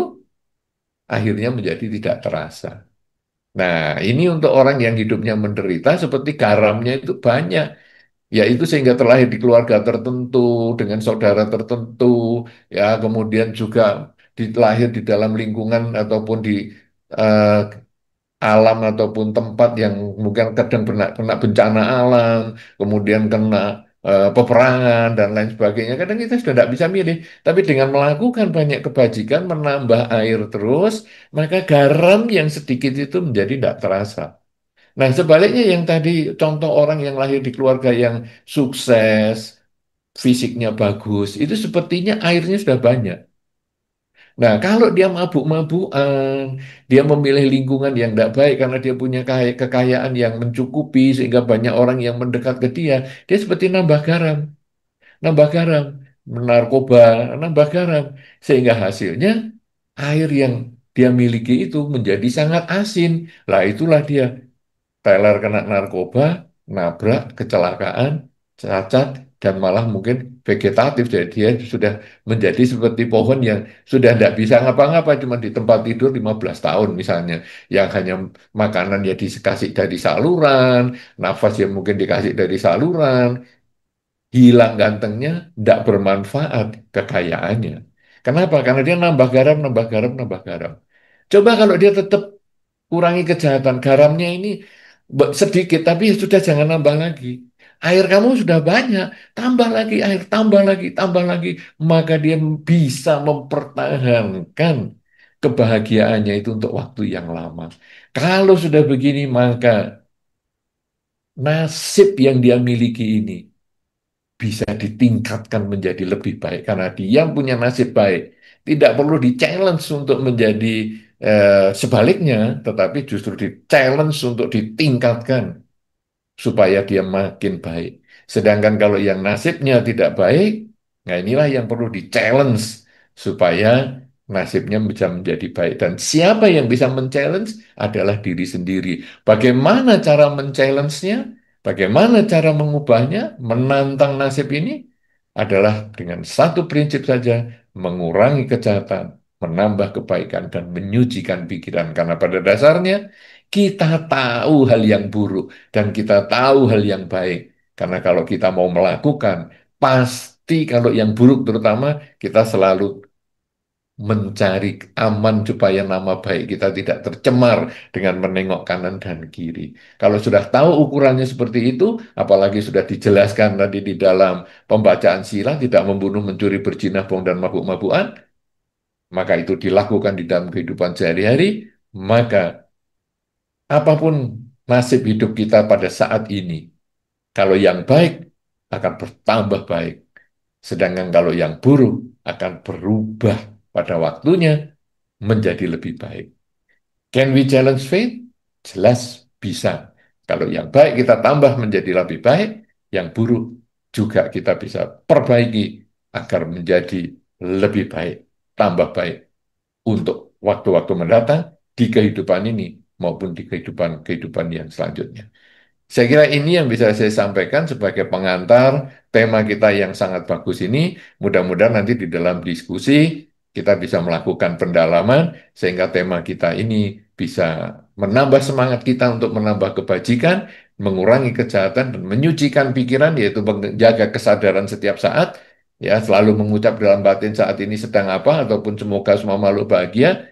akhirnya menjadi tidak terasa. Nah, ini untuk orang yang hidupnya menderita, seperti garamnya itu banyak. Yaitu sehingga terlahir di keluarga tertentu dengan saudara tertentu, ya kemudian juga lahir di dalam lingkungan ataupun di eh, alam ataupun tempat yang mungkin kadang kena bencana alam, kemudian kena peperangan dan lain sebagainya. Kadang kita sudah tidak bisa milih, tapi dengan melakukan banyak kebajikan, menambah air terus, maka garam yang sedikit itu menjadi tidak terasa. Nah, sebaliknya yang tadi contoh orang yang lahir di keluarga yang sukses, fisiknya bagus, itu sepertinya airnya sudah banyak. Nah, kalau dia mabuk-mabukan, dia memilih lingkungan yang tidak baik karena dia punya kekayaan yang mencukupi sehingga banyak orang yang mendekat ke dia, dia seperti nambah garam, narkoba, nambah garam, sehingga hasilnya air yang dia miliki itu menjadi sangat asin. Lah itulah dia Tyler kena narkoba, nabrak, kecelakaan, cacat, dan malah mungkin vegetatif. Jadi dia sudah menjadi seperti pohon yang sudah tidak bisa ngapa-ngapa, cuma di tempat tidur 15 tahun misalnya. Yang hanya makanan ya dikasih dari saluran, nafas yang mungkin dikasih dari saluran, hilang gantengnya, tidak bermanfaat kekayaannya. Kenapa? Karena dia nambah garam, nambah garam, nambah garam. Coba kalau dia tetap kurangi kejahatan. Garamnya ini sedikit, tapi sudah jangan nambah lagi. Air kamu sudah banyak, tambah lagi air, tambah lagi, tambah lagi. Maka dia bisa mempertahankan kebahagiaannya itu untuk waktu yang lama. Kalau sudah begini, maka nasib yang dia miliki ini bisa ditingkatkan menjadi lebih baik. Karena dia punya nasib baik. Tidak perlu di-challenge untuk menjadi sebaliknya, tetapi justru di-challenge untuk ditingkatkan supaya dia makin baik. Sedangkan kalau yang nasibnya tidak baik, nah inilah yang perlu di-challenge supaya nasibnya bisa menjadi baik. Dan siapa yang bisa men-challenge adalah diri sendiri. Bagaimana cara men-challenge-nya? Bagaimana cara mengubahnya? Menantang nasib ini adalah dengan satu prinsip saja, mengurangi kejahatan, menambah kebaikan, dan menyucikan pikiran. Karena pada dasarnya kita tahu hal yang buruk dan kita tahu hal yang baik. Karena kalau kita mau melakukan, pasti kalau yang buruk terutama kita selalu mencari aman supaya nama baik kita tidak tercemar dengan menengok kanan dan kiri. Kalau sudah tahu ukurannya seperti itu, apalagi sudah dijelaskan tadi di dalam pembacaan sila, tidak membunuh, mencuri, berzina, bohong, dan mabuk-mabukan, maka itu dilakukan di dalam kehidupan sehari-hari, maka apapun nasib hidup kita pada saat ini, kalau yang baik akan bertambah baik, sedangkan kalau yang buruk akan berubah pada waktunya menjadi lebih baik. Can we challenge faith? Jelas bisa. Kalau yang baik kita tambah menjadi lebih baik, yang buruk juga kita bisa perbaiki agar menjadi lebih baik, tambah baik untuk waktu-waktu mendatang di kehidupan ini maupun di kehidupan-kehidupan yang selanjutnya. Saya kira ini yang bisa saya sampaikan sebagai pengantar tema kita yang sangat bagus ini. Mudah-mudahan nanti di dalam diskusi kita bisa melakukan pendalaman sehingga tema kita ini bisa menambah semangat kita untuk menambah kebajikan, mengurangi kejahatan, dan menyucikan pikiran, yaitu menjaga kesadaran setiap saat, ya selalu mengucap dalam batin saat ini sedang apa, ataupun semoga semua makhluk bahagia,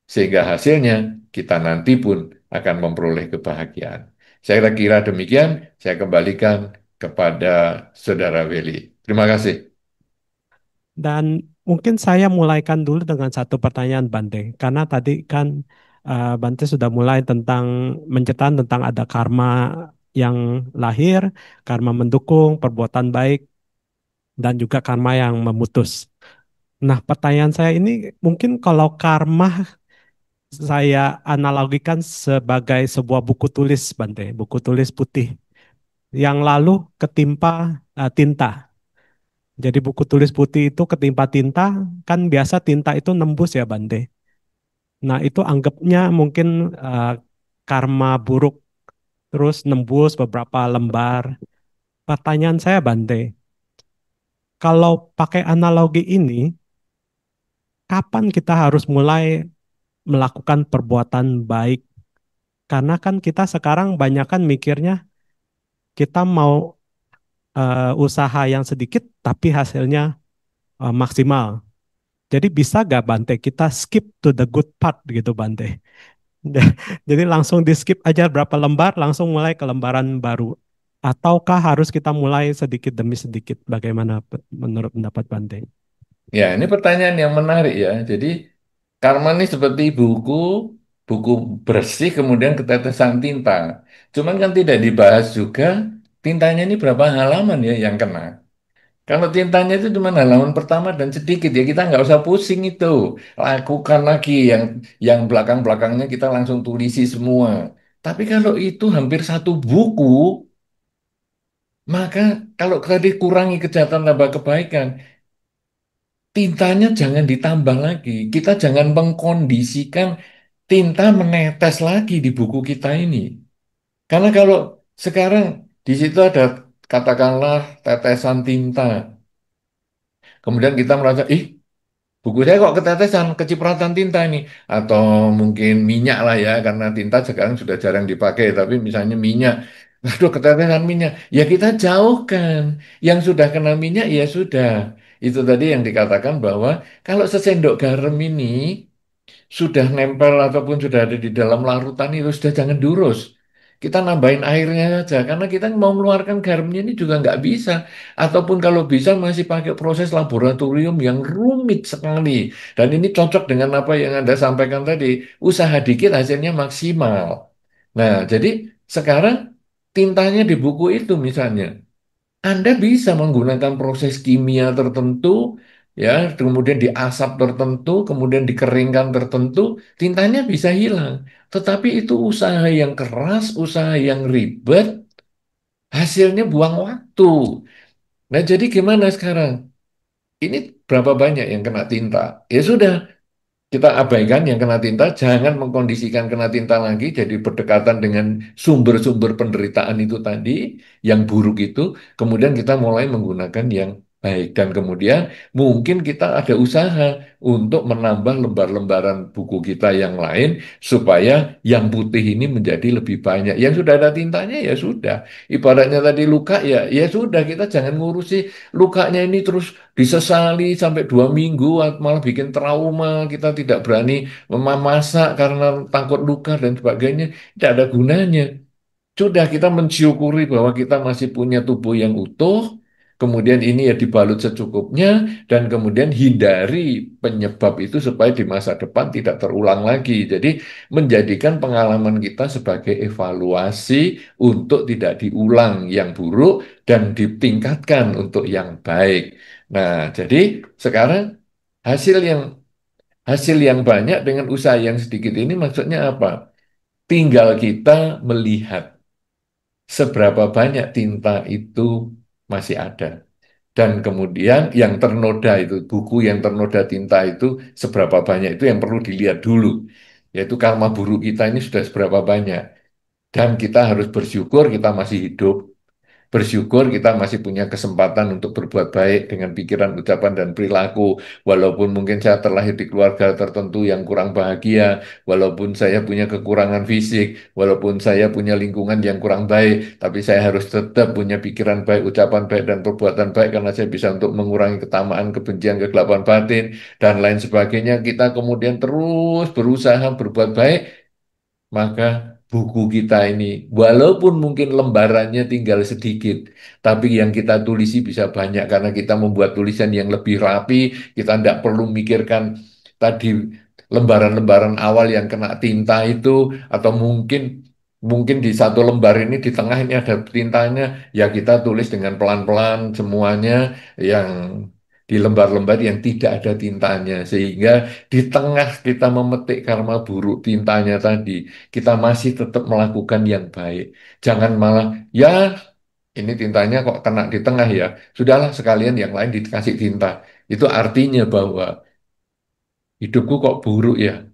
sehingga hasilnya kita nanti pun akan memperoleh kebahagiaan. Saya kira demikian, saya kembalikan kepada Saudara Willy. Terima kasih. Dan mungkin saya mulaikan dulu dengan satu pertanyaan Bante, karena tadi kan Bante sudah mulai tentang menceritakan tentang ada karma yang lahir, karma mendukung, perbuatan baik, dan juga karma yang memutus. Nah, pertanyaan saya ini mungkin kalau karma saya analogikan sebagai sebuah buku tulis, Bante, buku tulis putih yang lalu ketimpa tinta. Jadi buku tulis putih itu ketimpa tinta, kan biasa tinta itu nembus ya Bante. Nah itu anggapnya mungkin eh, karma buruk terus nembus beberapa lembar. Pertanyaan saya Bante, kalau pakai analogi ini, kapan kita harus mulai melakukan perbuatan baik? Karena kan kita sekarang banyak kan mikirnya kita mau usaha yang sedikit tapi hasilnya maksimal. Jadi bisa gak Bante kita skip to the good part gitu Bante? Jadi langsung di skip aja berapa lembar, langsung mulai ke lembaran baru. Ataukah harus kita mulai sedikit demi sedikit? Bagaimana menurut pendapat Bante? Ya, ini pertanyaan yang menarik ya. Jadi, karma ini seperti buku bersih kemudian ketetesan tinta. Cuman kan tidak dibahas juga tintanya ini berapa halaman ya yang kena. Kalau tintanya itu cuma halaman pertama dan sedikit ya kita nggak usah pusing itu. Lakukan lagi yang belakang-belakangnya kita langsung tulisi semua. Tapi kalau itu hampir satu buku, maka kalau tadi kurangi kejahatan tambah kebaikan, tintanya jangan ditambah lagi. Kita jangan mengkondisikan tinta menetes lagi di buku kita ini. Karena kalau sekarang di situ ada katakanlah tetesan tinta. Kemudian kita merasa, ih, buku saya kok ketetesan, kecipratan tinta ini. Atau mungkin minyak lah ya, karena tinta sekarang sudah jarang dipakai. Tapi misalnya minyak, aduh ketetesan minyak. Ya kita jauhkan. Yang sudah kena minyak, ya sudah. Itu tadi yang dikatakan bahwa kalau sesendok garam ini sudah nempel ataupun sudah ada di dalam larutan itu sudah jangan diurus. Kita nambahin airnya saja karena kita mau mengeluarkan garamnya ini juga nggak bisa. Ataupun kalau bisa masih pakai proses laboratorium yang rumit sekali. Dan ini cocok dengan apa yang Anda sampaikan tadi. Usaha dikit hasilnya maksimal. Nah, jadi sekarang tintanya di buku itu misalnya. Anda bisa menggunakan proses kimia tertentu, ya, kemudian di asap tertentu, kemudian dikeringkan tertentu, tintanya bisa hilang. Tetapi itu usaha yang keras, usaha yang ribet, hasilnya buang waktu. Nah, jadi gimana sekarang? Ini berapa banyak yang kena tinta? Ya sudah, kita abaikan yang kena tinta, jangan mengkondisikan kena tinta lagi, jadi berdekatan dengan sumber-sumber penderitaan itu tadi, yang buruk itu, kemudian kita mulai menggunakan yang baik. Dan kemudian mungkin kita ada usaha untuk menambah lembar-lembaran buku kita yang lain, supaya yang putih ini menjadi lebih banyak. Yang sudah ada tintanya ya sudah. Ibaratnya tadi luka ya, ya sudah, kita jangan ngurusi lukanya ini terus disesali sampai 2 minggu, malah bikin trauma, kita tidak berani memasak karena takut luka dan sebagainya, tidak ada gunanya. Sudah kita mensyukuri bahwa kita masih punya tubuh yang utuh, kemudian ini ya dibalut secukupnya, dan kemudian hindari penyebab itu supaya di masa depan tidak terulang lagi. Jadi menjadikan pengalaman kita sebagai evaluasi untuk tidak diulang yang buruk dan ditingkatkan untuk yang baik. Nah, jadi sekarang hasil yang hasil yang banyak dengan usaha yang sedikit ini maksudnya apa? Tinggal kita melihat seberapa banyak tinta itu masih ada. Dan kemudian yang ternoda itu, buku yang ternoda tinta itu seberapa banyak itu yang perlu dilihat dulu. Yaitu karma buruk kita ini sudah seberapa banyak. Dan kita harus bersyukur kita masih hidup. Bersyukur kita masih punya kesempatan untuk berbuat baik dengan pikiran, ucapan, dan perilaku. Walaupun mungkin saya terlahir di keluarga tertentu yang kurang bahagia, walaupun saya punya kekurangan fisik, walaupun saya punya lingkungan yang kurang baik, tapi saya harus tetap punya pikiran baik, ucapan baik, dan perbuatan baik karena saya bisa untuk mengurangi ketamaan, kebencian, kegelapan batin, dan lain sebagainya. Kita kemudian terus berusaha berbuat baik, maka buku kita ini, walaupun mungkin lembarannya tinggal sedikit, tapi yang kita tulisi bisa banyak karena kita membuat tulisan yang lebih rapi, kita tidak perlu mikirkan tadi lembaran-lembaran awal yang kena tinta itu, atau mungkin mungkin di satu lembar ini di tengah ini ada tintanya, ya kita tulis dengan pelan-pelan semuanya yang di lembar-lembar yang tidak ada tintanya, sehingga di tengah kita memetik karma buruk tintanya tadi, kita masih tetap melakukan yang baik. Jangan malah, ya ini tintanya kok kena di tengah ya, sudahlah sekalian yang lain dikasih tinta. Itu artinya bahwa hidupku kok buruk ya,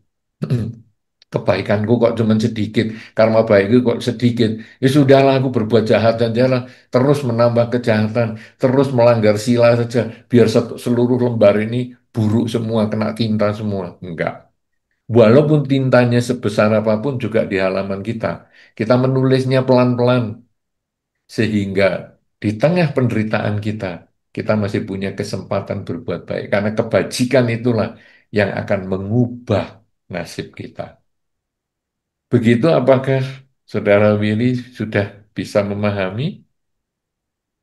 kebaikanku kok cuma sedikit, karma baikku kok sedikit. Ya sudahlah aku berbuat jahat dan jalan, terus menambah kejahatan, terus melanggar sila saja, biar seluruh lembar ini buruk semua, kena tinta semua. Enggak. Walaupun tintanya sebesar apapun juga di halaman kita, kita menulisnya pelan-pelan sehingga di tengah penderitaan kita, kita masih punya kesempatan berbuat baik. Karena kebajikan itulah yang akan mengubah nasib kita. Begitu apakah Saudara Willy sudah bisa memahami?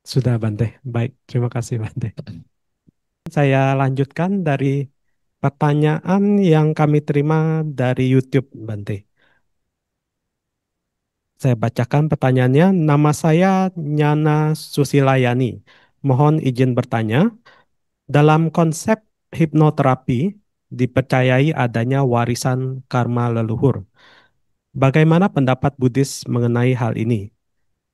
Sudah Bante. Baik, terima kasih Bante. Saya lanjutkan dari pertanyaan yang kami terima dari YouTube Bante. Saya bacakan pertanyaannya. Nama saya Nyana Susilayani. Mohon izin bertanya, dalam konsep hipnoterapi dipercayai adanya warisan karma leluhur. Bagaimana pendapat Buddhis mengenai hal ini?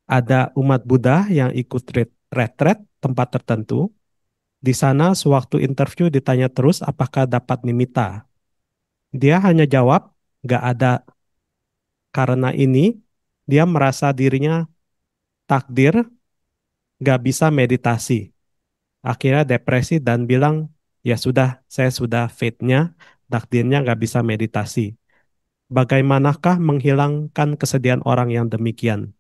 Ada umat Buddha yang ikut retret tempat tertentu. Di sana sewaktu interview ditanya terus apakah dapat nimita. Dia hanya jawab, gak ada. Karena ini, dia merasa dirinya takdir, gak bisa meditasi. Akhirnya depresi dan bilang, ya sudah, saya sudah fate-nya, takdirnya gak bisa meditasi. Bagaimanakah menghilangkan kesedihan orang yang demikian?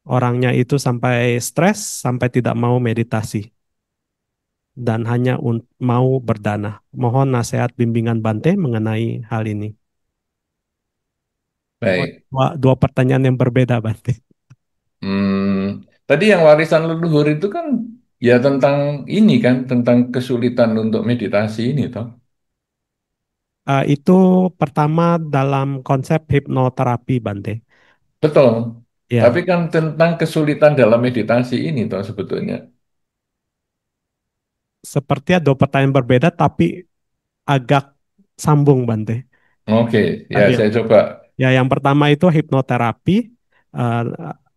Orangnya itu sampai stres, sampai tidak mau meditasi, dan hanya mau berdana. Mohon nasihat bimbingan Bante mengenai hal ini. Oh, Baik. dua pertanyaan yang berbeda, Bante. Tadi yang warisan leluhur itu kan ya tentang ini kan, tentang kesulitan untuk meditasi ini toh. Itu pertama dalam konsep hipnoterapi, Bante. Betul. Tapi Ya, kan tentang kesulitan dalam meditasi ini toh sebetulnya. sepertinya dua pertanyaan berbeda, tapi agak sambung, Bante. Oke, ya Tadi, saya coba. ya yang pertama itu hipnoterapi, eh,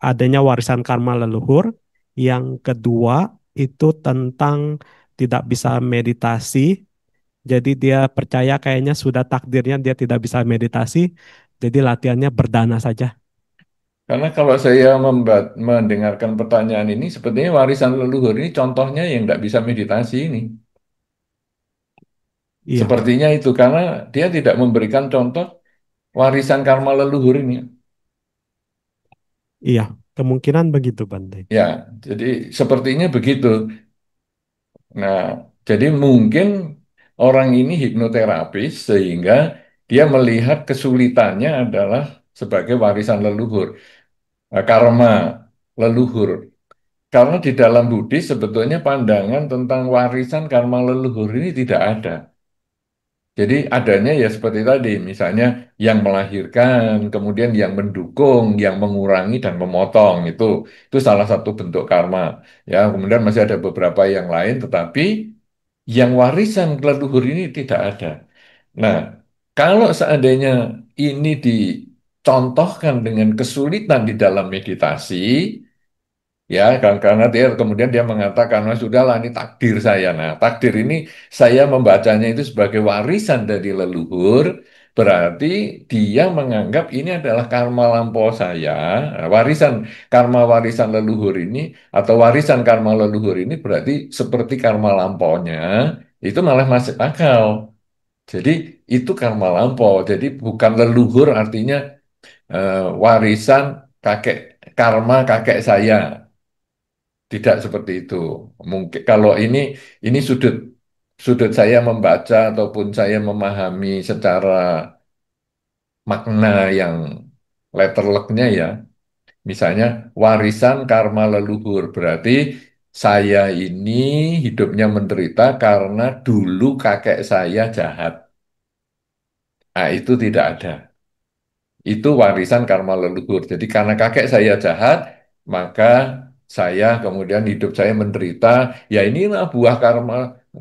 adanya warisan karma leluhur. Yang kedua itu tentang tidak bisa meditasi. Jadi dia percaya kayaknya sudah takdirnya dia tidak bisa meditasi. Jadi latihannya berdana saja. Karena kalau saya mendengarkan pertanyaan ini, sepertinya warisan leluhur ini contohnya yang nggak bisa meditasi ini. Iya, Sepertinya itu karena dia tidak memberikan contoh warisan karma leluhur ini. iya, kemungkinan begitu, Bante. Ya, jadi sepertinya begitu. Nah, jadi mungkin orang ini hipnoterapis sehingga dia melihat kesulitannya adalah sebagai warisan leluhur, karma leluhur. Karena di dalam Buddhis sebetulnya pandangan tentang warisan karma leluhur ini tidak ada. Jadi adanya ya seperti tadi, misalnya yang melahirkan, kemudian yang mendukung, yang mengurangi dan memotong itu salah satu bentuk karma. Ya, kemudian masih ada beberapa yang lain, tetapi yang warisan leluhur ini tidak ada. Nah, kalau seandainya ini dicontohkan dengan kesulitan di dalam meditasi, ya, karena dia kemudian dia mengatakan, "Nah, sudahlah ini takdir saya." Nah, takdir ini saya membacanya itu sebagai warisan dari leluhur, berarti dia menganggap ini adalah karma lampau saya. Nah, karma warisan leluhur ini atau warisan karma leluhur ini berarti seperti karma lampaunya itu malah masuk akal. Jadi itu karma lampau. Jadi bukan leluhur artinya warisan kakek karma kakek saya. Tidak seperti itu. Mungkin kalau ini sudut sudut saya membaca ataupun saya memahami secara makna yang letterleknya ya. Misalnya warisan karma leluhur berarti saya ini hidupnya menderita karena dulu kakek saya jahat. Nah, itu tidak ada. Itu warisan karma leluhur. Jadi karena kakek saya jahat, maka saya kemudian hidup saya menderita. Ya inilah buah karma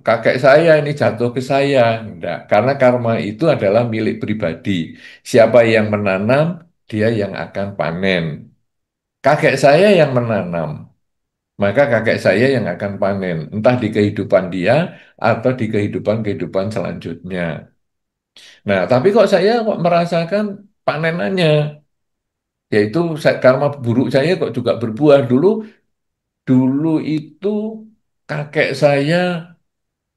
kakek saya ini jatuh ke saya. Enggak, karena karma itu adalah milik pribadi. Siapa yang menanam, dia yang akan panen. Kakek saya yang menanam, maka kakek saya yang akan panen. Entah di kehidupan dia atau di kehidupan-kehidupan selanjutnya. Nah, tapi kok saya kok merasakan panenannya? Yaitu karma buruk saya kok juga berbuah dulu itu kakek saya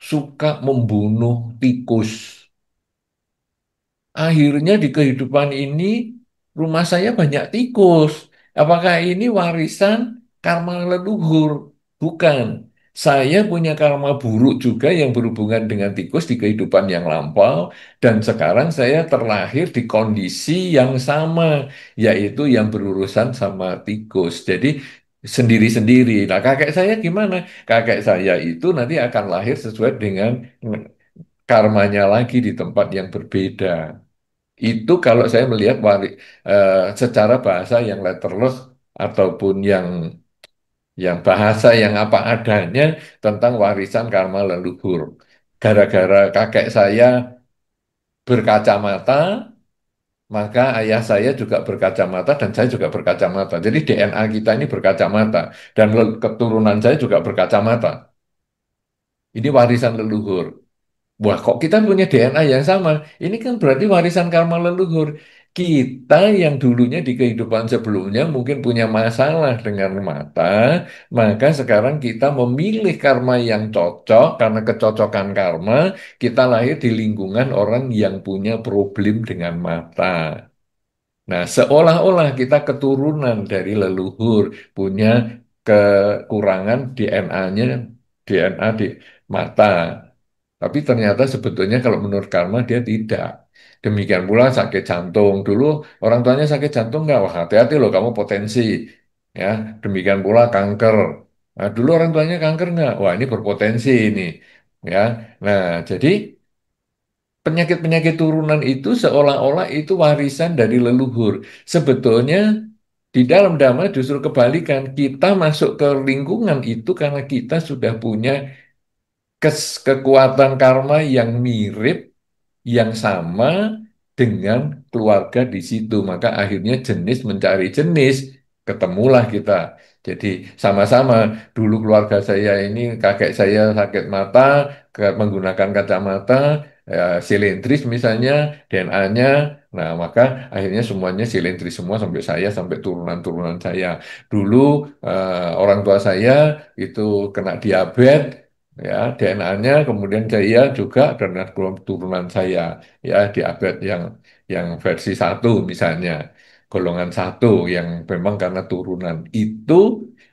suka membunuh tikus. Akhirnya di kehidupan ini rumah saya banyak tikus. Apakah ini warisan karma leluhur? Bukan. Saya punya karma buruk juga yang berhubungan dengan tikus di kehidupan yang lampau, dan sekarang saya terlahir di kondisi yang sama, yaitu yang berurusan sama tikus. Jadi sendiri-sendiri. Nah, kakek saya gimana? Kakek saya itu nanti akan lahir sesuai dengan karmanya lagi di tempat yang berbeda. Itu kalau saya melihat secara bahasa yang letterless ataupun yang yang bahasa yang apa adanya tentang warisan karma leluhur. Gara-gara kakek saya berkacamata, maka ayah saya juga berkacamata dan saya juga berkacamata. Jadi DNA kita ini berkacamata dan keturunan saya juga berkacamata. Ini warisan leluhur. Wah, kok kita punya DNA yang sama? Ini kan berarti warisan karma leluhur. Kita yang dulunya di kehidupan sebelumnya mungkin punya masalah dengan mata, maka sekarang kita memilih karma yang cocok karena kecocokan karma, kita lahir di lingkungan orang yang punya problem dengan mata. Nah, seolah-olah kita keturunan dari leluhur, punya kekurangan DNA-nya, DNA di mata. Tapi ternyata sebetulnya kalau menurut karma dia tidak. Demikian pula sakit jantung. Dulu orang tuanya sakit jantung nggak? Wah, hati-hati loh kamu potensi. Ya, demikian pula kanker. Nah, dulu orang tuanya kanker nggak? Wah, ini berpotensi ini. Ya, nah jadi penyakit-penyakit turunan itu seolah-olah itu warisan dari leluhur. Sebetulnya di dalam Dhamma justru kebalikan. Kita masuk ke lingkungan itu karena kita sudah punya kekuatan karma yang mirip, yang sama dengan keluarga di situ. Maka akhirnya jenis mencari jenis, ketemulah kita. Jadi sama-sama dulu keluarga saya ini kakek saya sakit mata, menggunakan kacamata, silindris misalnya, DNA-nya. Nah, maka akhirnya semuanya silindris semua sampai saya, sampai turunan-turunan saya. Dulu orang tua saya itu kena diabetes, ya DNA-nya kemudian saya juga dan turunan saya ya diabetes yang versi satu misalnya golongan satu yang memang karena turunan itu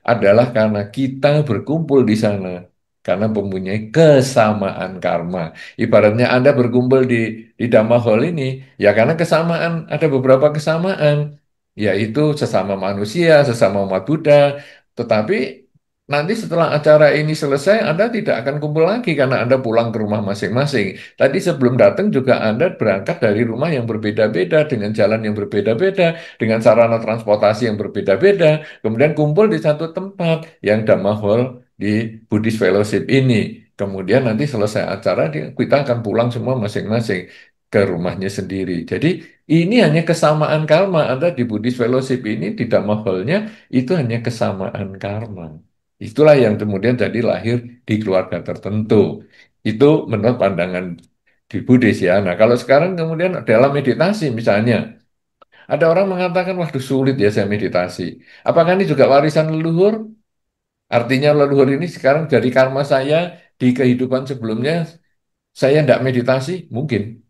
adalah karena kita berkumpul di sana karena mempunyai kesamaan karma. Ibaratnya Anda berkumpul di Dhamma Hall ini ya karena kesamaan ada beberapa kesamaan yaitu sesama manusia, sesama umat Buddha, tetapi nanti setelah acara ini selesai, Anda tidak akan kumpul lagi karena Anda pulang ke rumah masing-masing. Tadi sebelum datang juga Anda berangkat dari rumah yang berbeda-beda, dengan jalan yang berbeda-beda, dengan sarana transportasi yang berbeda-beda, kemudian kumpul di satu tempat yang Dhamma Hall di Buddhist Fellowship ini. Kemudian nanti selesai acara, kita akan pulang semua masing-masing ke rumahnya sendiri. Jadi ini hanya kesamaan karma. Anda di Buddhist Fellowship ini, di Dhamma Hall-nya, itu hanya kesamaan karma. Itulah yang kemudian jadi lahir di keluarga tertentu. Itu menurut pandangan di Buddhis ya. Nah, kalau sekarang kemudian dalam meditasi misalnya, ada orang mengatakan, waduh sulit ya saya meditasi. Apakah ini juga warisan leluhur? Artinya leluhur ini sekarang dari karma saya di kehidupan sebelumnya, saya tidak meditasi? Mungkin.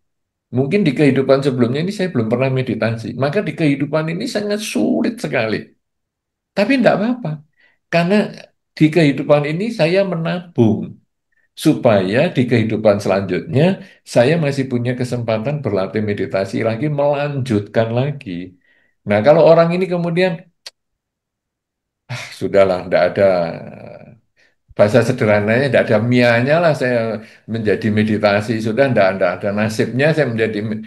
Mungkin di kehidupan sebelumnya ini saya belum pernah meditasi. Maka di kehidupan ini sangat sulit sekali. Tapi tidak apa-apa. Karena di kehidupan ini saya menabung supaya di kehidupan selanjutnya saya masih punya kesempatan berlatih meditasi lagi, melanjutkan lagi. Nah, kalau orang ini kemudian, sudahlah, tidak ada bahasa sederhananya, tidak ada mianya lah saya menjadi meditasi. Sudah tidak ada nasibnya saya menjadi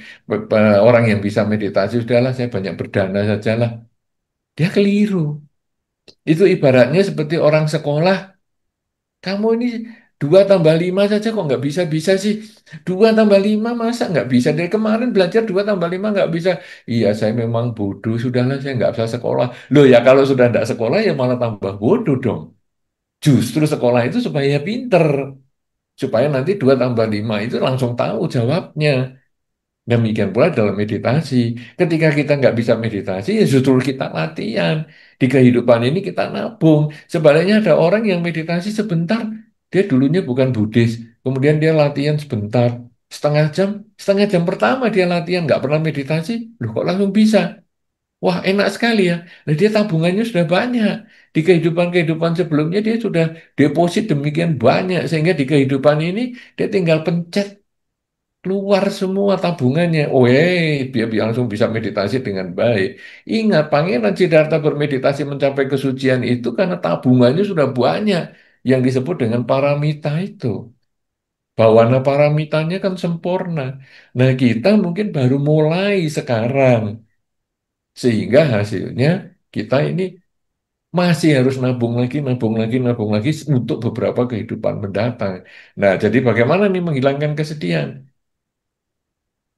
orang yang bisa meditasi. Sudahlah, saya banyak berdana sajalah. Dia keliru. Itu ibaratnya seperti orang sekolah. Kamu ini 2 tambah 5 saja kok nggak bisa-bisa sih. 2 tambah 5 masa nggak bisa? Dari kemarin belajar 2 tambah 5 nggak bisa. Iya saya memang bodoh. Sudahlah saya nggak usah sekolah. Loh ya kalau sudah nggak sekolah ya malah tambah bodoh dong. Justru sekolah itu supaya pinter. Supaya nanti 2 tambah 5 itu langsung tahu jawabnya. Demikian pula dalam meditasi. Ketika kita nggak bisa meditasi, ya justru kita latihan. Di kehidupan ini kita nabung. Sebaliknya ada orang yang meditasi sebentar, dia dulunya bukan Buddhis, kemudian dia latihan sebentar, setengah jam pertama dia latihan nggak pernah meditasi, loh kok langsung bisa? Wah enak sekali ya. Nah, dia tabungannya sudah banyak. Di kehidupan-kehidupan sebelumnya dia sudah deposit demikian banyak sehingga di kehidupan ini dia tinggal pencet keluar semua tabungannya. Oh, dia langsung bisa meditasi dengan baik. Ingat, Pangeran Siddhartha bermeditasi mencapai kesucian itu karena tabungannya sudah banyak yang disebut dengan paramita itu. Bawana paramitanya kan sempurna. Nah, kita mungkin baru mulai sekarang. Sehingga hasilnya kita ini masih harus nabung lagi, nabung lagi, nabung lagi untuk beberapa kehidupan mendatang. Nah, jadi bagaimana nih menghilangkan kesedihan?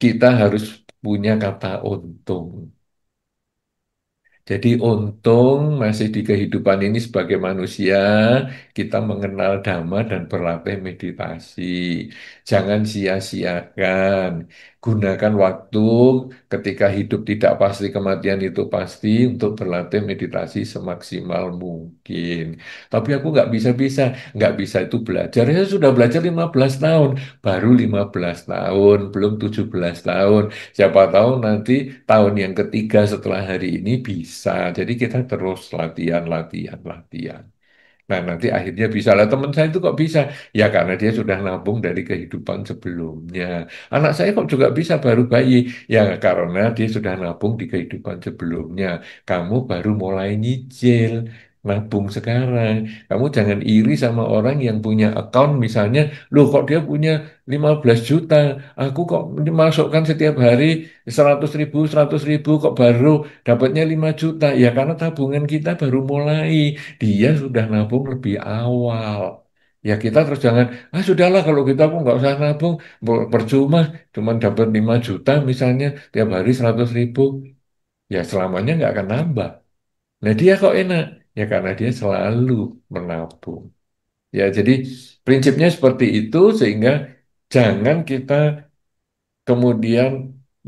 Kita harus punya kata untung. Jadi untung masih di kehidupan ini sebagai manusia, kita mengenal dhamma dan berlatih meditasi. Jangan sia-siakan. Gunakan waktu ketika hidup tidak pasti, kematian itu pasti untuk berlatih meditasi semaksimal mungkin. Tapi aku nggak bisa itu belajar. Saya sudah belajar 15 tahun, baru 15 tahun, belum 17 tahun. Siapa tahu nanti tahun yang ketiga setelah hari ini bisa. Jadi kita terus latihan, latihan, latihan. Nah, nanti akhirnya bisa lah. Teman saya itu kok bisa? Ya karena dia sudah nabung dari kehidupan sebelumnya. Anak saya kok juga bisa baru bayi? Ya karena dia sudah nabung di kehidupan sebelumnya. Kamu baru mulai nyicil. Nabung sekarang. Kamu jangan iri sama orang yang punya account misalnya, loh kok dia punya 15 juta, aku kok masukkan setiap hari 100 ribu, 100 ribu, kok baru dapatnya 5 juta. Ya karena tabungan kita baru mulai. Dia sudah nabung lebih awal. Ya kita terus jangan, sudahlah kalau kita aku nggak usah nabung, percuma, cuman dapat 5 juta misalnya, tiap hari 100 ribu, ya selamanya nggak akan nambah. Nah dia kok enak? Ya karena dia selalu menabung. Ya jadi prinsipnya seperti itu sehingga jangan kita kemudian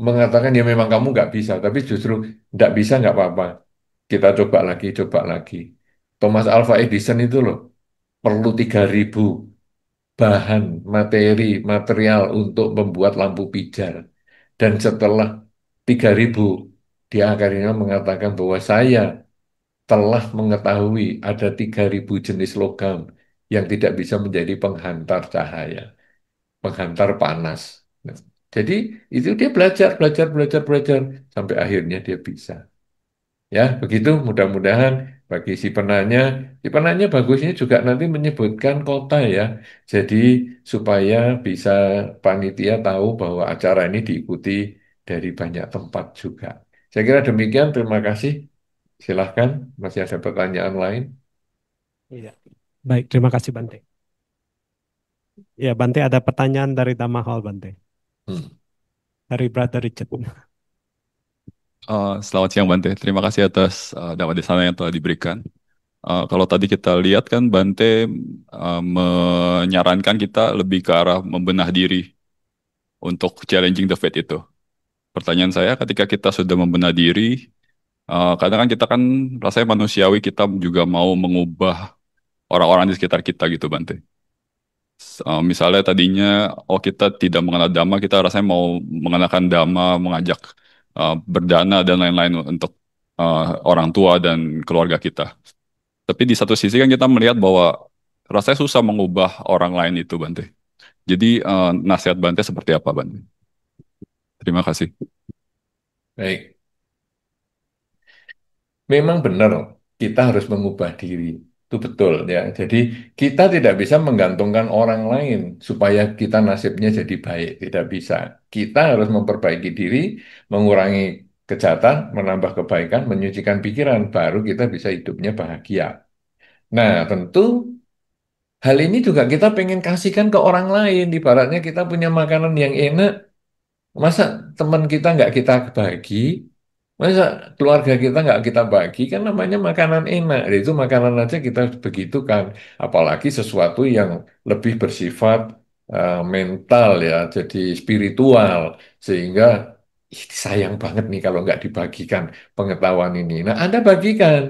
mengatakan ya memang kamu nggak bisa, tapi justru nggak bisa nggak apa-apa. Kita coba lagi, coba lagi. Thomas Alva Edison itu loh, perlu 3.000 bahan material untuk membuat lampu pijar. Dan setelah 3.000 dia akhirnya mengatakan bahwa saya telah mengetahui ada 3.000 jenis logam yang tidak bisa menjadi penghantar cahaya, penghantar panas. Nah, jadi itu dia belajar, belajar, belajar, belajar sampai akhirnya dia bisa. Ya, begitu mudah-mudahan bagi si penanya bagusnya juga nanti menyebutkan kota ya. Jadi supaya bisa panitia tahu bahwa acara ini diikuti dari banyak tempat juga. Saya kira demikian, terima kasih. Silahkan, masih ada pertanyaan lain. Iya. Baik, terima kasih Bante. Ya, Bante ada pertanyaan dari Tamahol Bante, Hmm. dari Brother Richard. Selamat siang Bante, terima kasih atas dakwah di sana yang telah diberikan. Kalau tadi kita lihat kan Bante menyarankan kita lebih ke arah membenah diri untuk challenging the fate itu. Pertanyaan saya, ketika kita sudah membenah diri, kadang kan kita kan rasanya manusiawi, kita juga mau mengubah orang-orang di sekitar kita gitu Bante. Misalnya tadinya, oh kita tidak mengenal Dhamma, kita rasanya mau mengenalkan Dhamma, mengajak berdana dan lain-lain untuk orang tua dan keluarga kita. Tapi di satu sisi kan kita melihat bahwa rasanya susah mengubah orang lain itu, Bante. Jadi nasihat Bante seperti apa, Bante? Terima kasih. Baik, memang benar kita harus mengubah diri. Itu betul ya. Jadi kita tidak bisa menggantungkan orang lain supaya kita nasibnya jadi baik. Tidak bisa. Kita harus memperbaiki diri, mengurangi kejahatan, menambah kebaikan, menyucikan pikiran. Baru kita bisa hidupnya bahagia. Nah, tentu hal ini juga kita pengen kasihkan ke orang lain. Ibaratnya kita punya makanan yang enak, masa teman kita nggak kita bagi? Masa keluarga kita nggak kita bagi? Kan namanya makanan enak. Itu makanan aja kita begitu kan. Apalagi sesuatu yang lebih bersifat mental ya, jadi spiritual. Sehingga sayang banget nih kalau nggak dibagikan pengetahuan ini. Nah, Anda bagikan.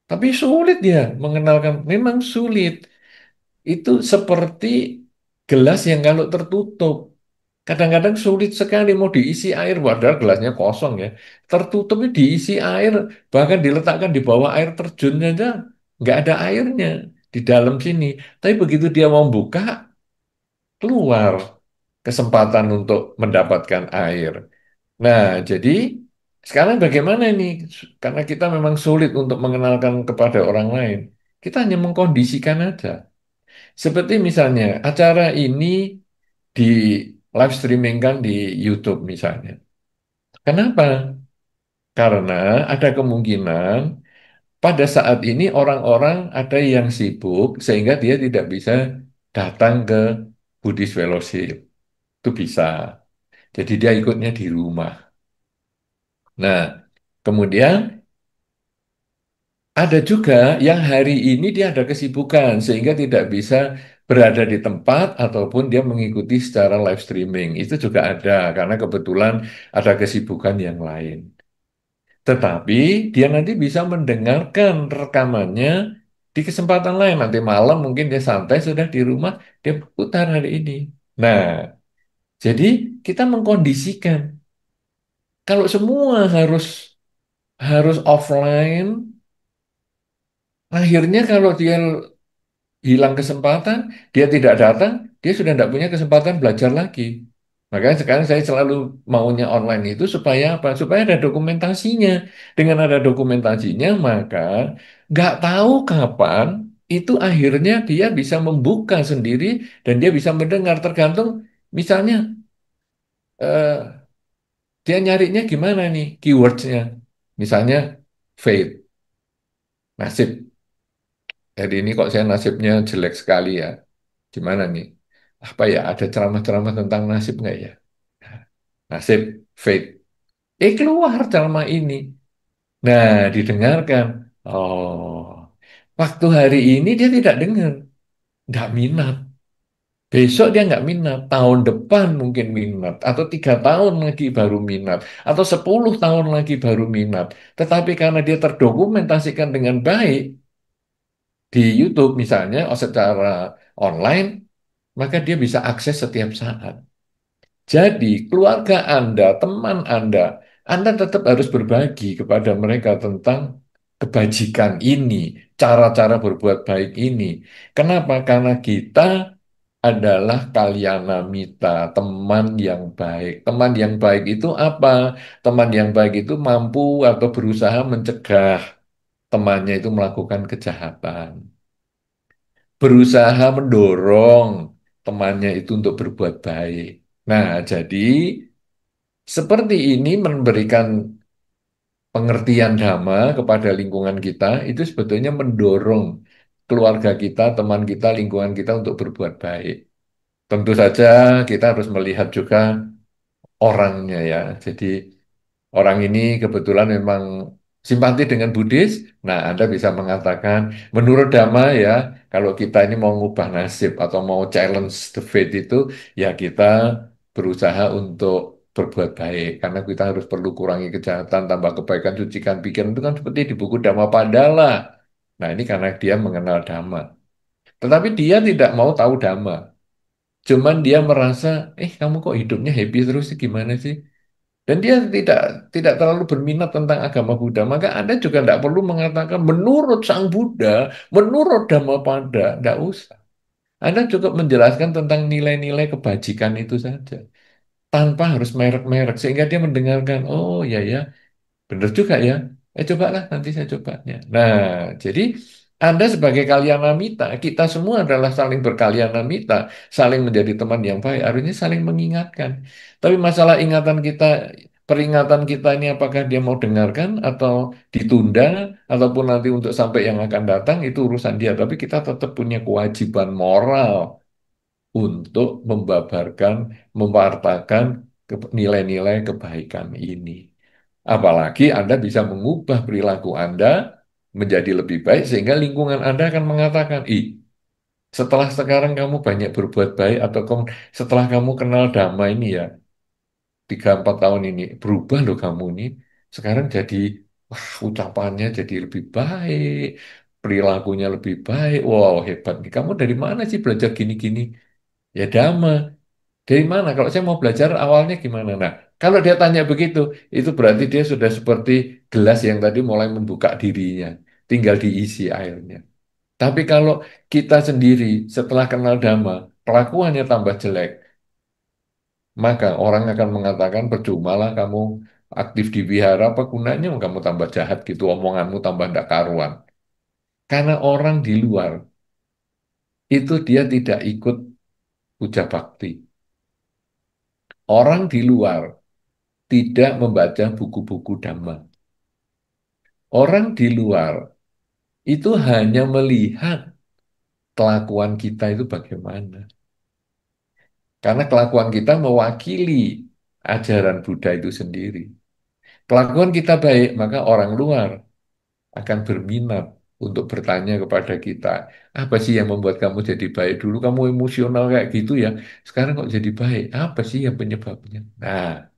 Tapi sulit ya mengenalkan. Memang sulit. Itu seperti gelas yang kalau tertutup. Kadang-kadang sulit sekali mau diisi air, padahal gelasnya kosong ya. Tertutupnya diisi air, bahkan diletakkan di bawah air terjun aja, nggak ada airnya di dalam sini. Tapi begitu dia mau buka, keluar kesempatan untuk mendapatkan air. Nah, jadi sekarang bagaimana ini? Karena kita memang sulit untuk mengenalkan kepada orang lain. Kita hanya mengkondisikan aja. Seperti misalnya acara ini di live streaming kan di YouTube misalnya. Kenapa? Karena ada kemungkinan pada saat ini orang-orang ada yang sibuk sehingga dia tidak bisa datang ke Buddhist Fellowship. Itu bisa. Jadi dia ikutnya di rumah. Nah, kemudian ada juga yang hari ini dia ada kesibukan sehingga tidak bisa berada di tempat ataupun dia mengikuti secara live streaming. Itu juga ada karena kebetulan ada kesibukan yang lain. Tetapi dia nanti bisa mendengarkan rekamannya di kesempatan lain. Nanti malam mungkin dia santai sudah di rumah, dia putar hari ini. Nah, jadi kita mengkondisikan kalau semua harus harus offline, akhirnya kalau dia hilang kesempatan, dia tidak datang, dia sudah tidak punya kesempatan belajar lagi. Makanya sekarang saya selalu maunya online itu supaya apa? Supaya ada dokumentasinya. Dengan ada dokumentasinya, maka nggak tahu kapan itu akhirnya dia bisa membuka sendiri dan dia bisa mendengar tergantung misalnya eh, dia nyarinya gimana nih keywordsnya. Misalnya fate, nasib. Hari ini kok saya nasibnya jelek sekali ya. Gimana nih? Apa ya? Ada ceramah-ceramah tentang nasib nggak ya? Nasib, fate. Keluar ceramah ini. Nah, didengarkan. Oh, waktu hari ini dia tidak dengar, nggak minat. Besok dia nggak minat. Tahun depan mungkin minat. Atau 3 tahun lagi baru minat. Atau 10 tahun lagi baru minat. Tetapi karena dia terdokumentasikan dengan baik di YouTube misalnya, secara online, maka dia bisa akses setiap saat. Jadi, keluarga Anda, teman Anda tetap harus berbagi kepada mereka tentang kebajikan ini, cara-cara berbuat baik ini. Kenapa? Karena kita adalah kalyana mita, teman yang baik. Teman yang baik itu apa? Teman yang baik itu mampu atau berusaha mencegah temannya itu melakukan kejahatan. Berusaha mendorong temannya itu untuk berbuat baik. Nah, jadi seperti ini memberikan pengertian dhamma kepada lingkungan kita itu sebetulnya mendorong keluarga kita, teman kita, lingkungan kita untuk berbuat baik. Tentu saja kita harus melihat juga orangnya ya. Jadi orang ini kebetulan memang simpati dengan Buddhis. Nah, Anda bisa mengatakan, menurut Dhamma ya, kalau kita ini mau ngubah nasib atau mau challenge the fate itu, ya kita berusaha untuk berbuat baik. Karena kita harus perlu kurangi kejahatan, tambah kebaikan, sucikan pikiran. Itu kan seperti di buku Dhammapadala. Nah, ini karena dia mengenal Dhamma. Tetapi dia tidak mau tahu Dhamma. Cuman dia merasa, kamu kok hidupnya happy terus sih, gimana sih? Dan dia tidak tidak terlalu berminat tentang agama Buddha, maka Anda juga tidak perlu mengatakan menurut Sang Buddha, menurut Dhammapada, tidak usah. Anda cukup menjelaskan tentang nilai-nilai kebajikan itu saja, tanpa harus merek-merek, sehingga dia mendengarkan, oh ya ya, benar juga ya. Cobalah nanti saya cobanya. Nah, jadi Anda sebagai kalyanamita, kita semua adalah saling berkalyanamita, saling menjadi teman yang baik, harusnya saling mengingatkan. Tapi masalah ingatan kita, peringatan kita ini apakah dia mau dengarkan atau ditunda, ataupun nanti untuk sampai yang akan datang, itu urusan dia. Tapi kita tetap punya kewajiban moral untuk membabarkan, mewartakan nilai-nilai kebaikan ini. Apalagi Anda bisa mengubah perilaku Anda menjadi lebih baik sehingga lingkungan Anda akan mengatakan, setelah sekarang kamu banyak berbuat baik atau setelah kamu kenal Dhamma ini ya, 3-4 tahun ini, berubah loh kamu ini. Sekarang jadi, wah ucapannya jadi lebih baik, perilakunya lebih baik. Wow, hebat nih. Kamu dari mana sih belajar gini-gini? Ya Dhamma. Dari mana? Kalau saya mau belajar awalnya gimana? Nah, kalau dia tanya begitu, itu berarti dia sudah seperti gelas yang tadi mulai membuka dirinya, tinggal diisi airnya. Tapi kalau kita sendiri setelah kenal Dhamma, kelakuannya tambah jelek, maka orang akan mengatakan percumalah kamu aktif di wihara, apa gunanya kamu tambah jahat gitu, omonganmu tambah ndak karuan. Karena orang di luar itu dia tidak ikut puja bakti. Orang di luar tidak membaca buku-buku Dhamma. Orang di luar itu hanya melihat kelakuan kita itu bagaimana. Karena kelakuan kita mewakili ajaran Buddha itu sendiri. Kelakuan kita baik, maka orang luar akan berminat untuk bertanya kepada kita, apa sih yang membuat kamu jadi baik? Dulu kamu emosional kayak gitu ya, sekarang kok jadi baik? Apa sih yang penyebabnya? Nah,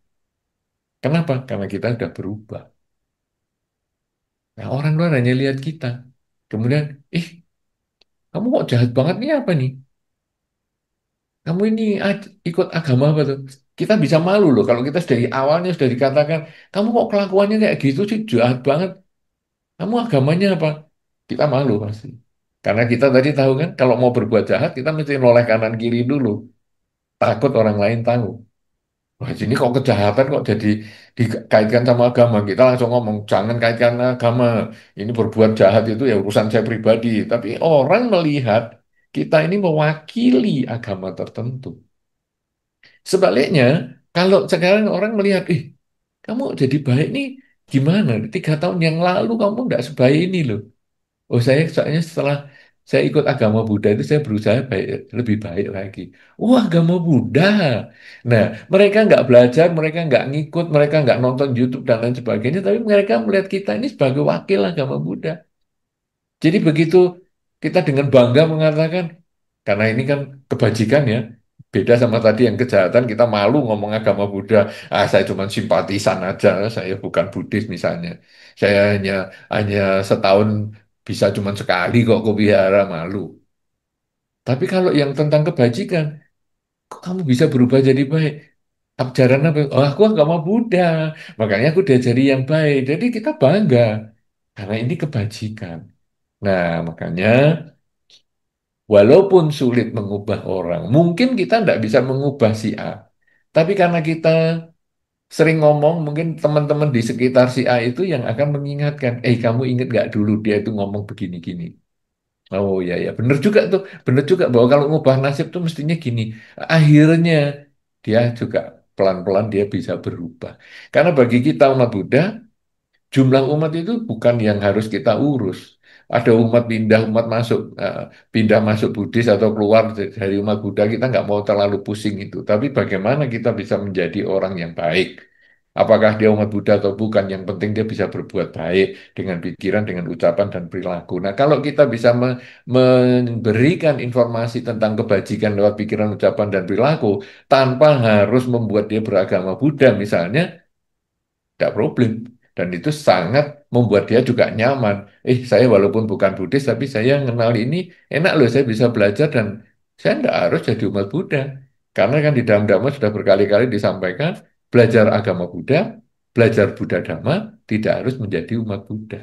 kenapa? Karena kita sudah berubah. Nah, orang luar hanya lihat kita. Kemudian, kamu kok jahat banget nih apa nih? Kamu ini ikut agama apa tuh? Kita bisa malu loh kalau kita dari awalnya sudah dikatakan, kamu kok kelakuannya kayak gitu sih, jahat banget. Kamu agamanya apa? Kita malu pasti. Karena kita tadi tahu kan, kalau mau berbuat jahat, kita mesti noleh kanan kiri dulu. Takut orang lain tahu. Wah, sini kok kejahatan kok jadi dikaitkan sama agama. Kita langsung ngomong, jangan kaitkan agama. Ini berbuat jahat itu ya urusan saya pribadi. Tapi orang melihat kita ini mewakili agama tertentu. Sebaliknya, kalau sekarang orang melihat, kamu jadi baik nih, gimana? 3 tahun yang lalu kamu nggak sebaik ini loh. Oh, saya soalnya setelah saya ikut agama Buddha itu saya berusaha baik, lebih baik lagi. Oh, agama Buddha. Nah, mereka nggak belajar, mereka nggak ngikut, mereka nggak nonton YouTube dan lain sebagainya, tapi mereka melihat kita ini sebagai wakil agama Buddha. Jadi begitu kita dengan bangga mengatakan, karena ini kan kebajikan ya, beda sama tadi yang kejahatan, kita malu ngomong agama Buddha. Saya cuma simpatisan aja, saya bukan Buddhis misalnya. Saya hanya setahun bisa cuma sekali kok ke wihara, malu. Tapi kalau yang tentang kebajikan, kok kamu bisa berubah jadi baik? Ajaran apa? Oh, aku agama Buddha, makanya aku diajari yang baik. Jadi kita bangga, karena ini kebajikan. Nah, makanya walaupun sulit mengubah orang, mungkin kita tidak bisa mengubah si A. Tapi karena kita sering ngomong, mungkin teman-teman di sekitar si A itu yang akan mengingatkan, kamu ingat nggak dulu dia itu ngomong begini-gini. Oh ya ya, bener juga tuh, bener juga bahwa kalau ngubah nasib tuh mestinya gini. Akhirnya dia juga pelan-pelan dia bisa berubah. Karena bagi kita umat Buddha, jumlah umat itu bukan yang harus kita urus. Ada umat pindah, umat masuk, pindah masuk Buddhis atau keluar dari umat Buddha, kita nggak mau terlalu pusing itu. Tapi bagaimana kita bisa menjadi orang yang baik? Apakah dia umat Buddha atau bukan? Yang penting dia bisa berbuat baik dengan pikiran, dengan ucapan dan perilaku. Nah, kalau kita bisa memberikan informasi tentang kebajikan lewat pikiran, ucapan dan perilaku tanpa harus membuat dia beragama Buddha misalnya, tidak problem. Dan itu sangat membuat dia juga nyaman. Saya walaupun bukan Buddhis, tapi saya kenal ini enak loh, saya bisa belajar dan saya tidak harus jadi umat Buddha. Karena kan di dalam Dhamma sudah berkali-kali disampaikan, belajar agama Buddha, belajar Buddha Dhamma, tidak harus menjadi umat Buddha.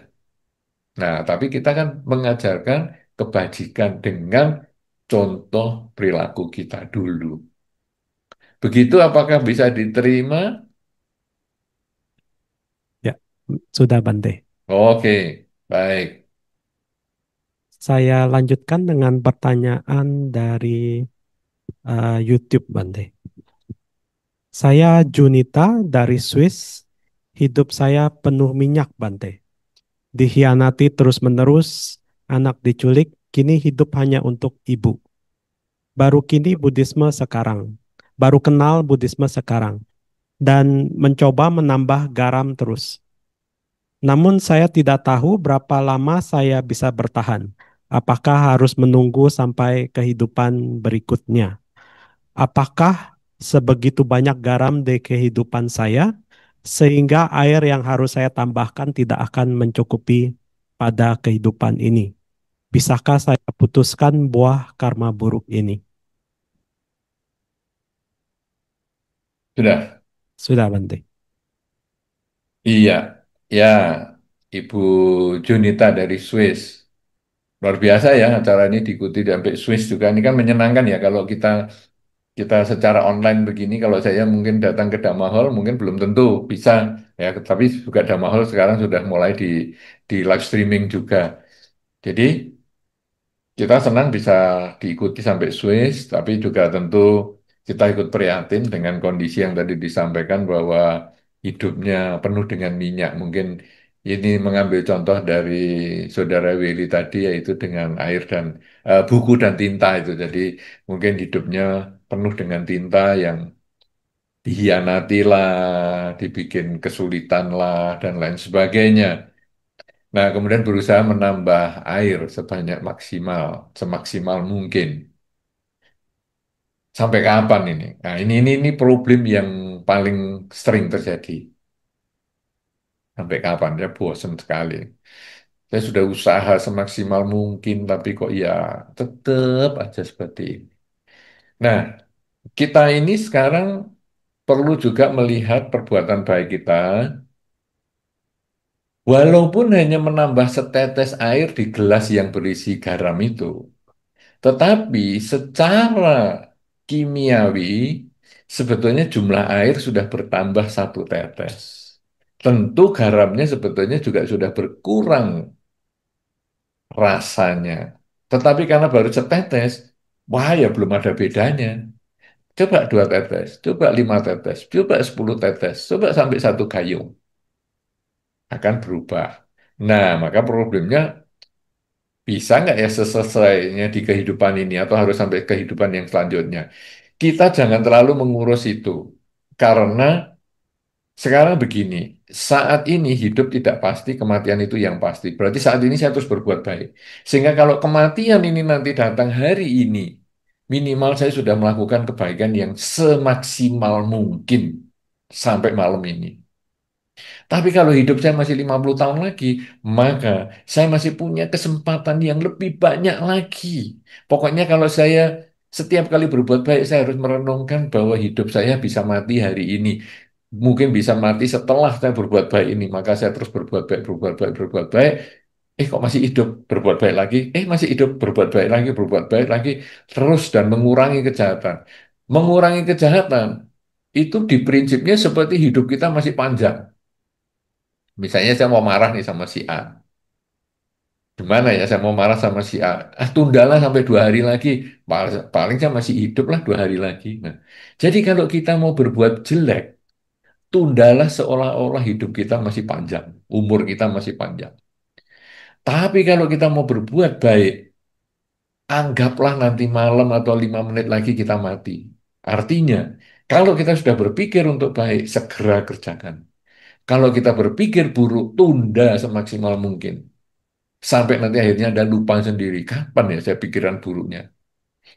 Nah, tapi kita kan mengajarkan kebajikan dengan contoh perilaku kita dulu. Begitu apakah bisa diterima? Ya, sudah Bante. Oke, baik. Saya lanjutkan dengan pertanyaan dari YouTube Bante. Saya Junita dari Swiss. Hidup saya penuh minyak Bante. Dikhianati terus-menerus, anak diculik, kini hidup hanya untuk ibu. Baru kini Buddhisme sekarang. Baru kenal Buddhisme sekarang. Dan mencoba menambah garam terus. Namun saya tidak tahu berapa lama saya bisa bertahan. Apakah harus menunggu sampai kehidupan berikutnya? Apakah sebegitu banyak garam di kehidupan saya sehingga air yang harus saya tambahkan tidak akan mencukupi pada kehidupan ini? Bisakah saya putuskan buah karma buruk ini? Sudah. Sudah, Bante. Iya, ya, Ibu Junita dari Swiss. Luar biasa ya acara ini diikuti sampai Swiss juga. Ini kan menyenangkan ya kalau kita kita secara online begini. Kalau saya mungkin datang ke Dhamma Hall mungkin belum tentu bisa ya. Tapi juga Dhamma Hall sekarang sudah mulai di live streaming juga. Jadi kita senang bisa diikuti sampai Swiss, tapi juga tentu kita ikut prihatin dengan kondisi yang tadi disampaikan bahwa hidupnya penuh dengan minyak. Mungkin Ini mengambil contoh dari saudara Willy tadi, yaitu dengan air dan buku dan tinta itu. Jadi mungkin hidupnya penuh dengan tinta yang dihianati lah, dibikin kesulitan lah, dan lain sebagainya. Nah, kemudian berusaha menambah air sebanyak maksimal, semaksimal mungkin. Sampai kapan ini? Nah, ini problem yang paling sering terjadi. Sampai kapan? Ya bosan sekali. Saya sudah usaha semaksimal mungkin, tapi kok ya tetap aja seperti ini. Nah, kita ini sekarang perlu juga melihat perbuatan baik kita, walaupun hanya menambah setetes air di gelas yang berisi garam itu. Tetapi secara kimiawi, sebetulnya jumlah air sudah bertambah 1 tetes. Tentu garamnya sebetulnya juga sudah berkurang rasanya. Tetapi karena baru setetes, wah ya belum ada bedanya. Coba 2 tetes, coba 5 tetes, coba 10 tetes, coba sampai 1 gayung. Akan berubah. Nah, maka problemnya bisa nggak ya selesainya di kehidupan ini atau harus sampai kehidupan yang selanjutnya? Kita jangan terlalu mengurus itu. Karena sekarang begini, saat ini hidup tidak pasti, kematian itu yang pasti. Berarti saat ini saya terus berbuat baik. Sehingga kalau kematian ini nanti datang hari ini, minimal saya sudah melakukan kebaikan yang semaksimal mungkin sampai malam ini. Tapi kalau hidup saya masih 50 tahun lagi, maka saya masih punya kesempatan yang lebih banyak lagi. Pokoknya kalau saya setiap kali berbuat baik, saya harus merenungkan bahwa hidup saya bisa mati hari ini. Mungkin bisa mati setelah saya berbuat baik ini, maka saya terus berbuat baik, berbuat baik, berbuat baik. Kok masih hidup, berbuat baik lagi. Masih hidup, berbuat baik lagi, berbuat baik lagi. Terus dan mengurangi kejahatan. Mengurangi kejahatan, itu di prinsipnya seperti hidup kita masih panjang. Misalnya saya mau marah nih sama si A. Gimana ya saya mau marah sama si A? Tundalah sampai 2 hari lagi. Paling saya masih hidup lah 2 hari lagi. Nah, jadi kalau kita mau berbuat jelek, tundalah seolah-olah hidup kita masih panjang. Umur kita masih panjang. Tapi kalau kita mau berbuat baik, anggaplah nanti malam atau 5 menit lagi kita mati. Artinya, kalau kita sudah berpikir untuk baik, segera kerjakan. Kalau kita berpikir buruk, tunda semaksimal mungkin. Sampai nanti akhirnya Anda lupa sendiri. Kapan ya saya pikiran buruknya?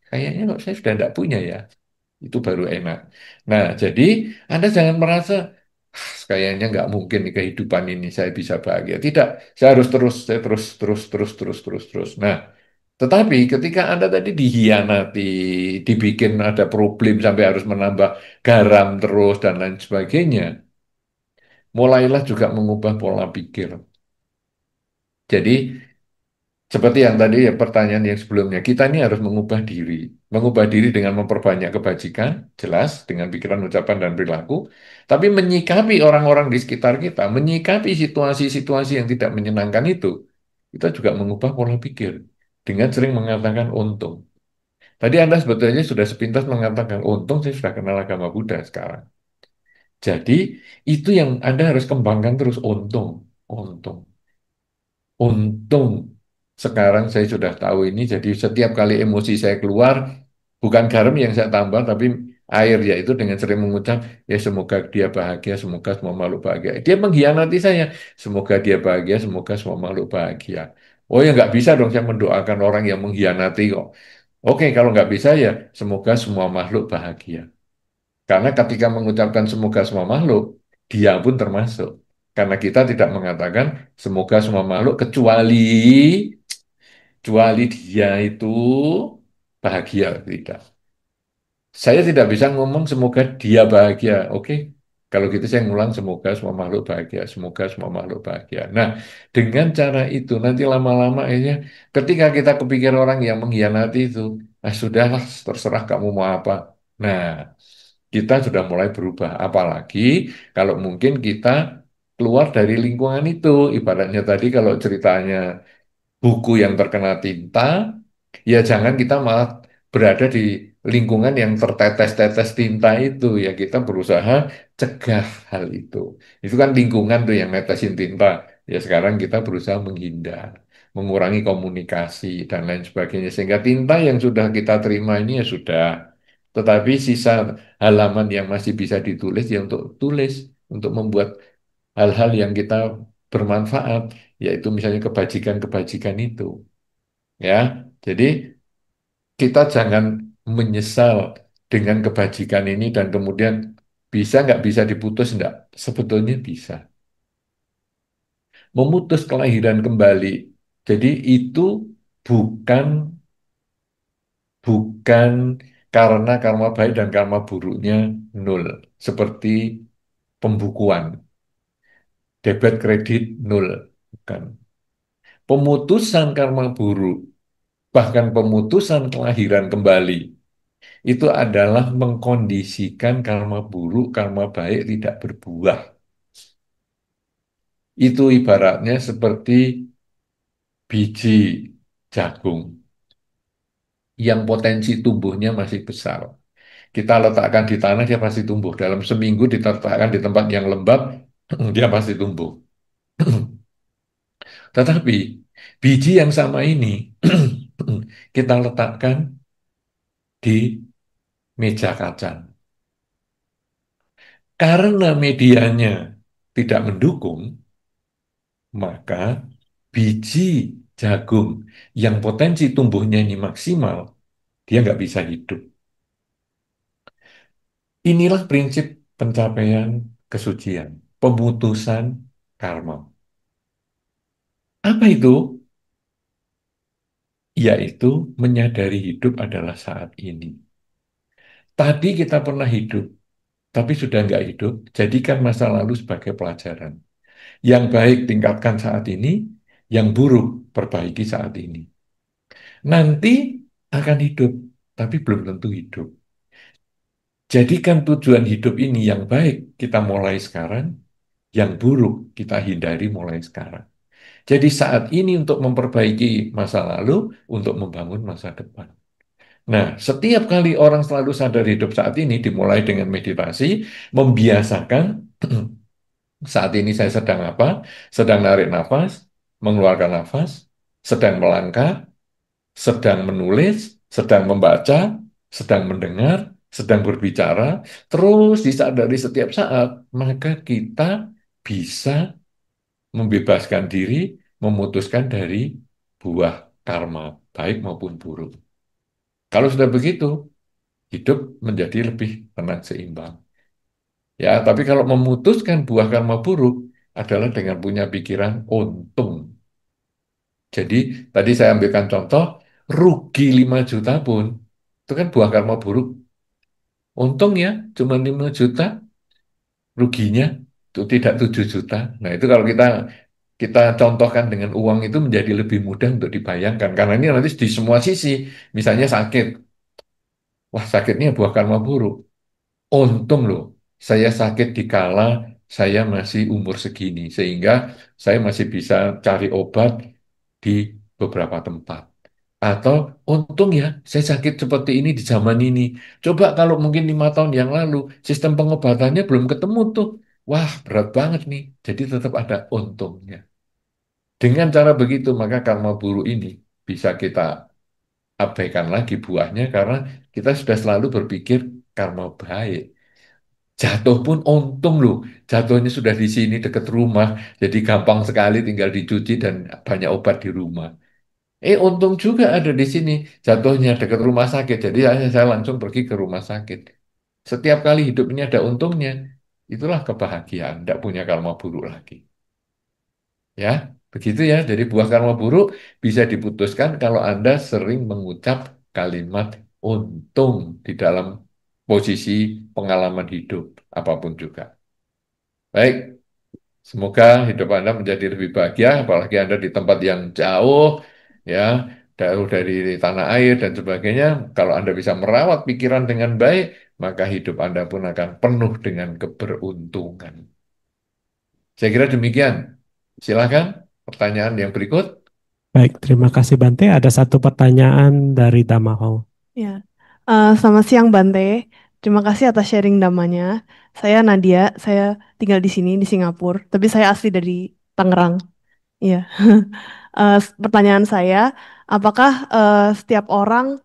Kayaknya kok saya sudah tidak punya ya. Itu baru enak. Nah, jadi Anda jangan merasa, "Ah, kayaknya nggak mungkin di kehidupan ini saya bisa bahagia." Tidak, saya harus terus, saya terus, terus, terus, terus, terus, terus. Nah, tetapi ketika Anda tadi dihianati, dibikin ada problem sampai harus menambah garam terus dan lain sebagainya, mulailah juga mengubah pola pikir. Jadi, seperti yang tadi ya pertanyaan yang sebelumnya, kita ini harus mengubah diri. Mengubah diri dengan memperbanyak kebajikan, jelas, dengan pikiran, ucapan, dan perilaku. Tapi menyikapi orang-orang di sekitar kita, menyikapi situasi-situasi yang tidak menyenangkan itu, kita juga mengubah pola pikir. Dengan sering mengatakan untung. Tadi Anda sebetulnya sudah sepintas mengatakan untung, saya sudah kenal agama Buddha sekarang. Jadi, itu yang Anda harus kembangkan terus, untung. Untung. Untung sekarang saya sudah tahu ini, jadi setiap kali emosi saya keluar, bukan garam yang saya tambah, tapi air, yaitu dengan sering mengucap, ya semoga dia bahagia, semoga semua makhluk bahagia. Dia mengkhianati saya, semoga dia bahagia, semoga semua makhluk bahagia. Oh ya nggak bisa dong saya mendoakan orang yang mengkhianati kok. Oke, kalau nggak bisa ya semoga semua makhluk bahagia. Karena ketika mengucapkan semoga semua makhluk, dia pun termasuk. Karena kita tidak mengatakan semoga semua makhluk kecuali dia itu bahagia, tidak. Saya tidak bisa ngomong semoga dia bahagia. Oke, kalau gitu saya ngulang semoga semua makhluk bahagia, semoga semua makhluk bahagia. Nah, dengan cara itu nanti lama-lama akhirnya ketika kita kepikir orang yang mengkhianati itu, sudahlah terserah kamu mau apa. Nah, kita sudah mulai berubah. Apalagi kalau mungkin kita keluar dari lingkungan itu. Ibaratnya tadi kalau ceritanya buku yang terkena tinta, ya jangan kita malah berada di lingkungan yang tertetes-tetes tinta itu. Ya kita berusaha cegah hal itu. Itu kan lingkungan tuh yang netesin tinta. Ya sekarang kita berusaha menghindar, mengurangi komunikasi dan lain sebagainya. Sehingga tinta yang sudah kita terima ini ya sudah. Tetapi sisa halaman yang masih bisa ditulis ya untuk tulis, untuk membuat hal-hal yang kita bermanfaat, yaitu misalnya kebajikan-kebajikan itu. Ya, jadi kita jangan menyesal dengan kebajikan ini dan kemudian bisa nggak bisa diputus nggak? Sebetulnya bisa. Memutus kelahiran kembali. Jadi itu bukan bukan karena karma baik dan karma buruknya nol. Seperti pembukuan, debit kredit nol. Bukan. Pemutusan karma buruk, bahkan pemutusan kelahiran kembali, itu adalah mengkondisikan karma buruk, karma baik tidak berbuah. Itu ibaratnya seperti biji jagung yang potensi tumbuhnya masih besar. Kita letakkan di tanah, dia pasti tumbuh. Dalam seminggu diletakkan di tempat yang lembab, dia pasti tumbuh. Tetapi biji yang sama ini kita letakkan di meja kaca. Karena medianya tidak mendukung, maka biji jagung yang potensi tumbuhnya ini maksimal, dia nggak bisa hidup. Inilah prinsip pencapaian kesucian, pemutusan karma. Apa itu? Yaitu menyadari hidup adalah saat ini. Tadi kita pernah hidup, tapi sudah nggak hidup, jadikan masa lalu sebagai pelajaran. Yang baik tingkatkan saat ini, yang buruk perbaiki saat ini. Nanti akan hidup, tapi belum tentu hidup. Jadikan tujuan hidup ini yang baik kita mulai sekarang, yang buruk kita hindari mulai sekarang. Jadi saat ini untuk memperbaiki masa lalu, untuk membangun masa depan. Nah, setiap kali orang selalu sadar hidup saat ini dimulai dengan meditasi, membiasakan saat ini saya sedang apa? Sedang narik nafas, mengeluarkan nafas, sedang melangkah, sedang menulis, sedang membaca, sedang mendengar, sedang berbicara, terus disadari setiap saat, maka kita bisa membebaskan diri, memutuskan dari buah karma, baik maupun buruk. Kalau sudah begitu, hidup menjadi lebih tenang seimbang. Ya, tapi kalau memutuskan buah karma buruk adalah dengan punya pikiran untung. Jadi, tadi saya ambilkan contoh, rugi 5 juta pun, itu kan buah karma buruk. Untung ya, cuma 5 juta, ruginya itu tidak 7 juta. Nah, itu kalau kita contohkan dengan uang itu menjadi lebih mudah untuk dibayangkan. Karena ini nanti di semua sisi, misalnya sakit. Wah, sakitnya buah karma buruk. Untung loh, saya sakit di kala saya masih umur segini, sehingga saya masih bisa cari obat di beberapa tempat. Atau untung ya, saya sakit seperti ini di zaman ini. Coba kalau mungkin 5 tahun yang lalu, sistem pengobatannya belum ketemu tuh. Wah, berat banget nih. Jadi tetap ada untungnya. Dengan cara begitu, maka karma buruk ini bisa kita abaikan lagi buahnya karena kita sudah selalu berpikir karma baik. Jatuh pun untung loh. Jatuhnya sudah di sini dekat rumah. Jadi gampang sekali tinggal dicuci dan banyak obat di rumah. Untung juga ada di sini. Jatuhnya dekat rumah sakit. Jadi saya langsung pergi ke rumah sakit. Setiap kali hidup ini ada untungnya. Itulah kebahagiaan. Tidak punya karma buruk lagi. Ya, begitu ya. Jadi buah karma buruk bisa diputuskan kalau Anda sering mengucap kalimat untung di dalam posisi pengalaman hidup apapun juga. Baik, semoga hidup Anda menjadi lebih bahagia, apalagi Anda di tempat yang jauh, ya, jauh dari tanah air dan sebagainya. Kalau Anda bisa merawat pikiran dengan baik, maka hidup Anda pun akan penuh dengan keberuntungan. Saya kira demikian. Silakan pertanyaan yang berikut. Baik, terima kasih Bante. Ada satu pertanyaan dari Damaho. Ya, selamat siang Bante. Terima kasih atas sharing damanya. Saya Nadia, saya tinggal di sini di Singapura, tapi saya asli dari Tangerang. Iya. Pertanyaan saya, apakah setiap orang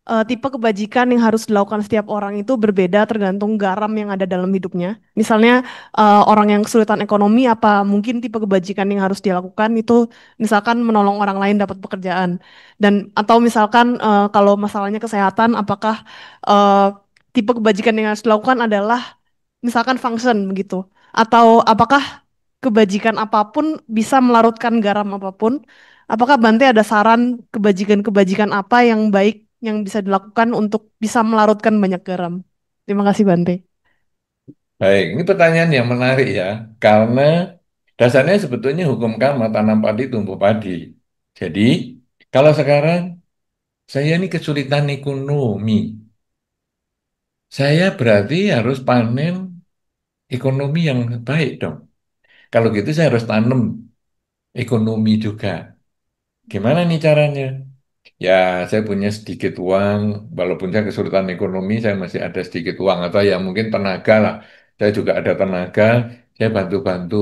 tipe kebajikan yang harus dilakukan setiap orang itu berbeda tergantung garam yang ada dalam hidupnya? Misalnya orang yang kesulitan ekonomi, apa mungkin tipe kebajikan yang harus dilakukan itu misalkan menolong orang lain dapat pekerjaan, dan atau misalkan kalau masalahnya kesehatan, apakah eh, tipe kebajikan yang harus dilakukan adalah misalkan function begitu, atau apakah kebajikan apapun bisa melarutkan garam apapun? Apakah Bante ada saran kebajikan-kebajikan apa yang baik yang bisa dilakukan untuk bisa melarutkan banyak garam? Terima kasih Bante. Baik, ini pertanyaan yang menarik ya, karena dasarnya sebetulnya hukum karma tanam padi tumbuh padi. Jadi, kalau sekarang saya ini kesulitan ekonomi, saya berarti harus panen ekonomi yang baik dong. Kalau gitu saya harus tanam ekonomi juga. Gimana nih caranya? Ya, saya punya sedikit uang, walaupun saya kesulitan ekonomi, saya masih ada sedikit uang, atau ya mungkin tenaga lah. Saya juga ada tenaga, saya bantu-bantu,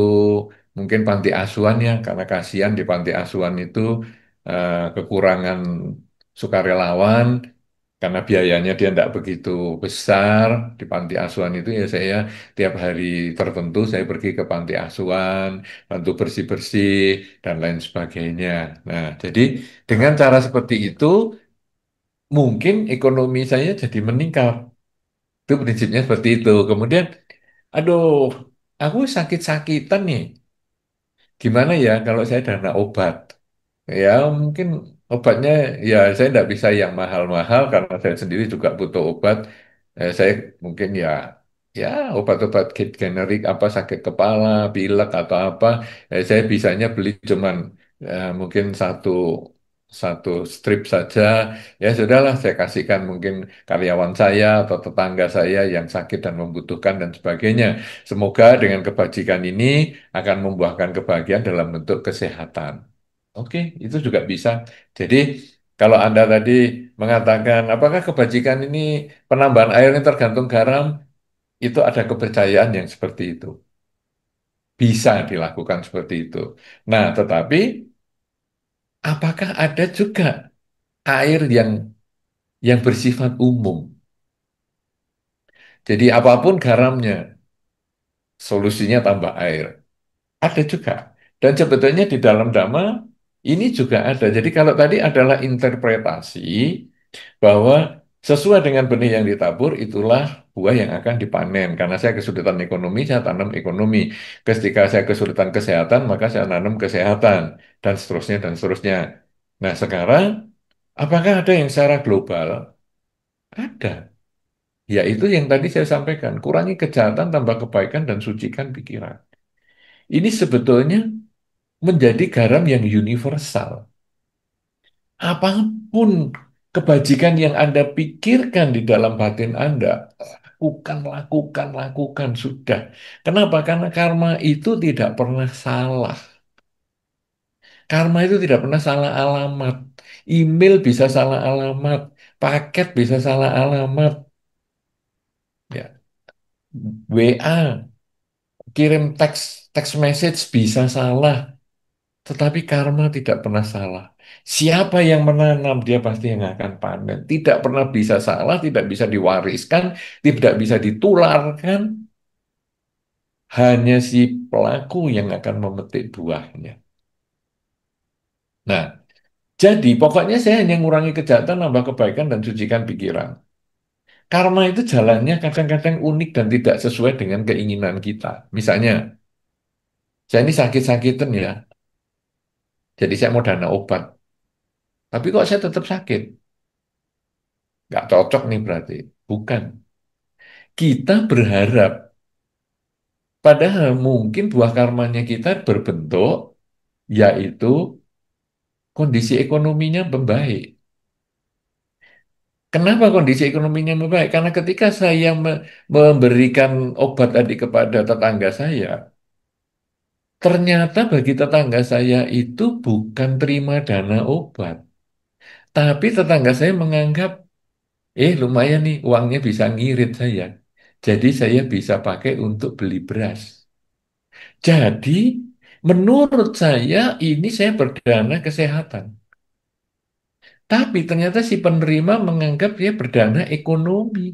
mungkin panti asuhan ya, karena kasihan di panti asuhan itu kekurangan sukarelawan, karena biayanya dia tidak begitu besar di panti asuhan itu ya saya tiap hari tertentu saya pergi ke panti asuhan, bantu bersih-bersih dan lain sebagainya. Nah, jadi dengan cara seperti itu, mungkin ekonomi saya jadi meningkat. Itu prinsipnya seperti itu. Kemudian, aduh, aku sakit-sakitan nih. Gimana ya kalau saya dana obat? Ya, mungkin obatnya, ya saya tidak bisa yang mahal-mahal karena saya sendiri juga butuh obat. Saya mungkin ya obat-obat generik apa sakit kepala, pilek atau apa, saya bisanya beli cuman mungkin satu satu strip saja. Ya sudahlah, saya kasihkan mungkin karyawan saya atau tetangga saya yang sakit dan membutuhkan dan sebagainya. Semoga dengan kebajikan ini akan membuahkan kebahagiaan dalam bentuk kesehatan. Oke, itu juga bisa. Jadi, kalau Anda tadi mengatakan, apakah kebajikan ini penambahan air ini tergantung garam, itu ada kepercayaan yang seperti itu. Bisa dilakukan seperti itu. Nah, tetapi apakah ada juga air yang bersifat umum? Jadi, apapun garamnya, solusinya tambah air. Ada juga. Dan sebetulnya di dalam Dhamma ini juga ada. Jadi kalau tadi adalah interpretasi bahwa sesuai dengan benih yang ditabur itulah buah yang akan dipanen. Karena saya kesulitan ekonomi, saya tanam ekonomi. Ketika saya kesulitan kesehatan, maka saya tanam kesehatan dan seterusnya dan seterusnya. Nah, sekarang apakah ada yang secara global? Ada. Yaitu yang tadi saya sampaikan, kurangi kejahatan, tambah kebaikan dan sucikan pikiran. Ini sebetulnya menjadi garam yang universal. Apapun kebajikan yang Anda pikirkan di dalam batin Anda, lakukan, lakukan, lakukan, sudah. Kenapa? Karena karma itu tidak pernah salah. Karma itu tidak pernah salah alamat. Email bisa salah alamat, paket bisa salah alamat, ya. WA, kirim teks teks message bisa salah. Tetapi karma tidak pernah salah. Siapa yang menanam, dia pasti yang akan panen. Tidak pernah bisa salah, tidak bisa diwariskan, tidak bisa ditularkan. Hanya si pelaku yang akan memetik buahnya. Nah, jadi pokoknya saya hanya ngurangi kejahatan, nambah kebaikan, dan sucikan pikiran. Karma itu jalannya kadang-kadang unik dan tidak sesuai dengan keinginan kita. Misalnya, saya ini sakit-sakitan ya, jadi saya mau dana obat. Tapi kok saya tetap sakit? Nggak cocok nih berarti. Bukan. Kita berharap, padahal mungkin buah karmanya kita berbentuk, yaitu kondisi ekonominya membaik. Kenapa kondisi ekonominya membaik? Karena ketika saya memberikan obat tadi kepada tetangga saya, ternyata bagi tetangga saya itu bukan terima dana obat. Tapi tetangga saya menganggap, lumayan nih uangnya bisa ngirit saya. Jadi saya bisa pakai untuk beli beras. Jadi Menurut saya ini saya berdana kesehatan. Tapi ternyata si penerima menganggap dia berdana ekonomi.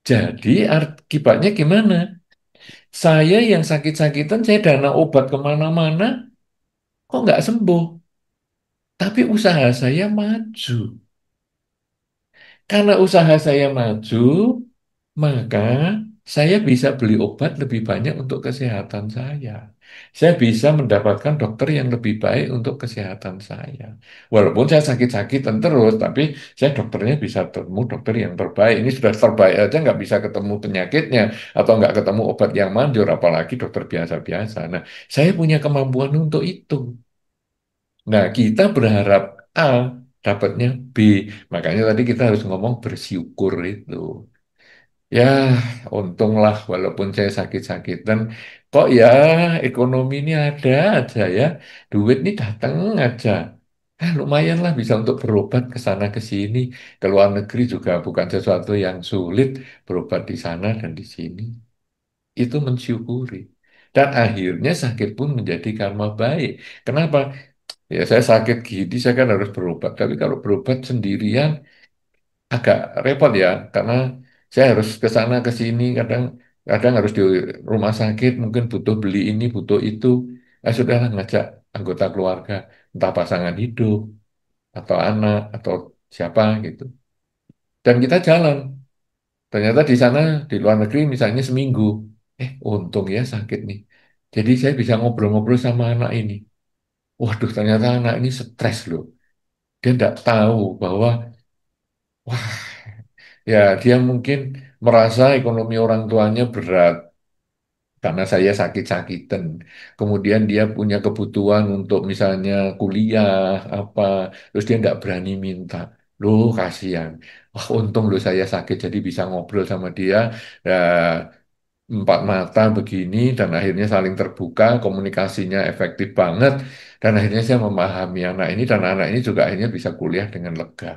Jadi akibatnya gimana? Saya yang sakit-sakitan, saya dana obat kemana-mana, kok nggak sembuh. Tapi usaha saya maju. Karena usaha saya maju, maka saya bisa beli obat lebih banyak untuk kesehatan saya. Saya bisa mendapatkan dokter yang lebih baik untuk kesehatan saya. Walaupun saya sakit-sakitan terus, tapi saya dokternya bisa ketemu dokter yang terbaik. Ini sudah terbaik aja nggak bisa ketemu penyakitnya atau nggak ketemu obat yang manjur, apalagi dokter biasa-biasa. Nah, saya punya kemampuan untuk itu. Nah, kita berharap A, dapatnya B. Makanya tadi kita harus ngomong bersyukur itu. Ya, untunglah walaupun saya sakit-sakitan, kok ya ekonomi ini ada aja ya, duit ini datang aja. Lumayan lah bisa untuk berobat ke sana ke sini, ke luar negeri juga bukan sesuatu yang sulit berobat di sana dan di sini. Itu mensyukuri. Dan akhirnya sakit pun menjadi karma baik. Kenapa? Ya saya sakit gini, saya kan harus berobat. Tapi kalau berobat sendirian, agak repot ya karena saya harus ke sana ke sini kadang kadang harus di rumah sakit mungkin butuh beli ini butuh itu sudahlah ngajak anggota keluarga entah pasangan hidup atau anak atau siapa gitu dan kita jalan ternyata di sana di luar negeri misalnya seminggu untung ya sakit nih jadi saya bisa ngobrol-ngobrol sama anak ini waduh ternyata anak ini stres loh dia tidak tahu bahwa wah ya, dia mungkin merasa ekonomi orang tuanya berat karena saya sakit-sakitan. Kemudian dia punya kebutuhan untuk misalnya kuliah apa, terus dia nggak berani minta. Loh, kasihan. Wah, untung loh saya sakit jadi bisa ngobrol sama dia empat mata begini dan akhirnya saling terbuka, komunikasinya efektif banget dan akhirnya saya memahami anak ini dan anak ini juga akhirnya bisa kuliah dengan lega.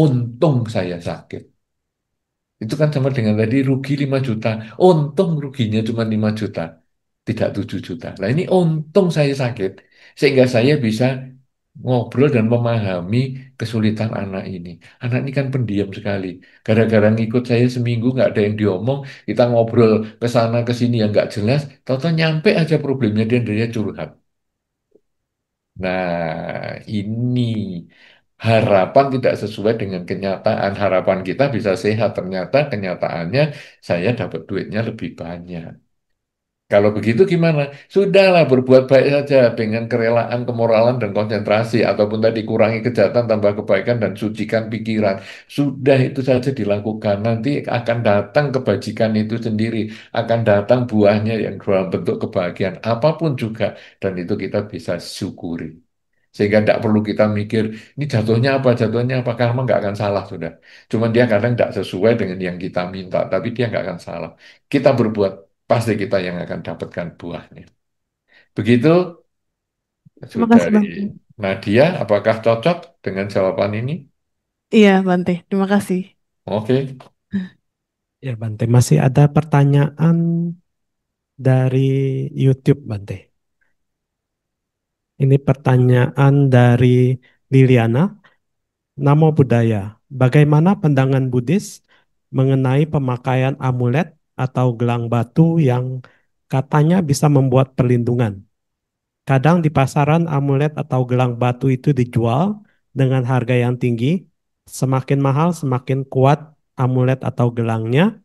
Untung saya sakit. Itu kan sama dengan tadi rugi 5 juta. Untung ruginya cuma 5 juta, tidak 7 juta. Nah ini untung saya sakit, sehingga saya bisa ngobrol dan memahami kesulitan anak ini. Anak ini kan pendiam sekali. Gara-gara ngikut saya seminggu nggak ada yang diomong, kita ngobrol ke sana ke sini yang nggak jelas, tahu-tahu nyampe aja problemnya dia curhat. Nah, ini harapan tidak sesuai dengan kenyataan. Harapan kita bisa sehat, ternyata kenyataannya saya dapat duitnya lebih banyak. Kalau begitu gimana? Sudahlah berbuat baik saja dengan kerelaan, kemoralan, dan konsentrasi. Ataupun tadi kurangi kejahatan, tambah kebaikan, dan sucikan pikiran. Sudah itu saja dilakukan. Nanti akan datang kebajikan itu sendiri. Akan datang buahnya yang dalam bentuk kebahagiaan. Apapun juga. Dan itu kita bisa syukuri. Sehingga tidak perlu kita mikir, ini jatuhnya apa, karma nggak akan salah, sudah. Cuman dia kadang tidak sesuai dengan yang kita minta, tapi dia nggak akan salah. Kita berbuat, pasti kita yang akan dapatkan buahnya. Begitu, Terima sudah kasih dari Bante. Nadia, apakah cocok dengan jawaban ini? Iya Bante, terima kasih. Oke, Ya, Bante, masih ada pertanyaan dari YouTube, Bante. Ini pertanyaan dari Liliana. Namo Buddhaya. Bagaimana pandangan Buddhis mengenai pemakaian amulet atau gelang batu yang katanya bisa membuat perlindungan? Kadang di pasaran amulet atau gelang batu itu dijual dengan harga yang tinggi. Semakin mahal, semakin kuat amulet atau gelangnya,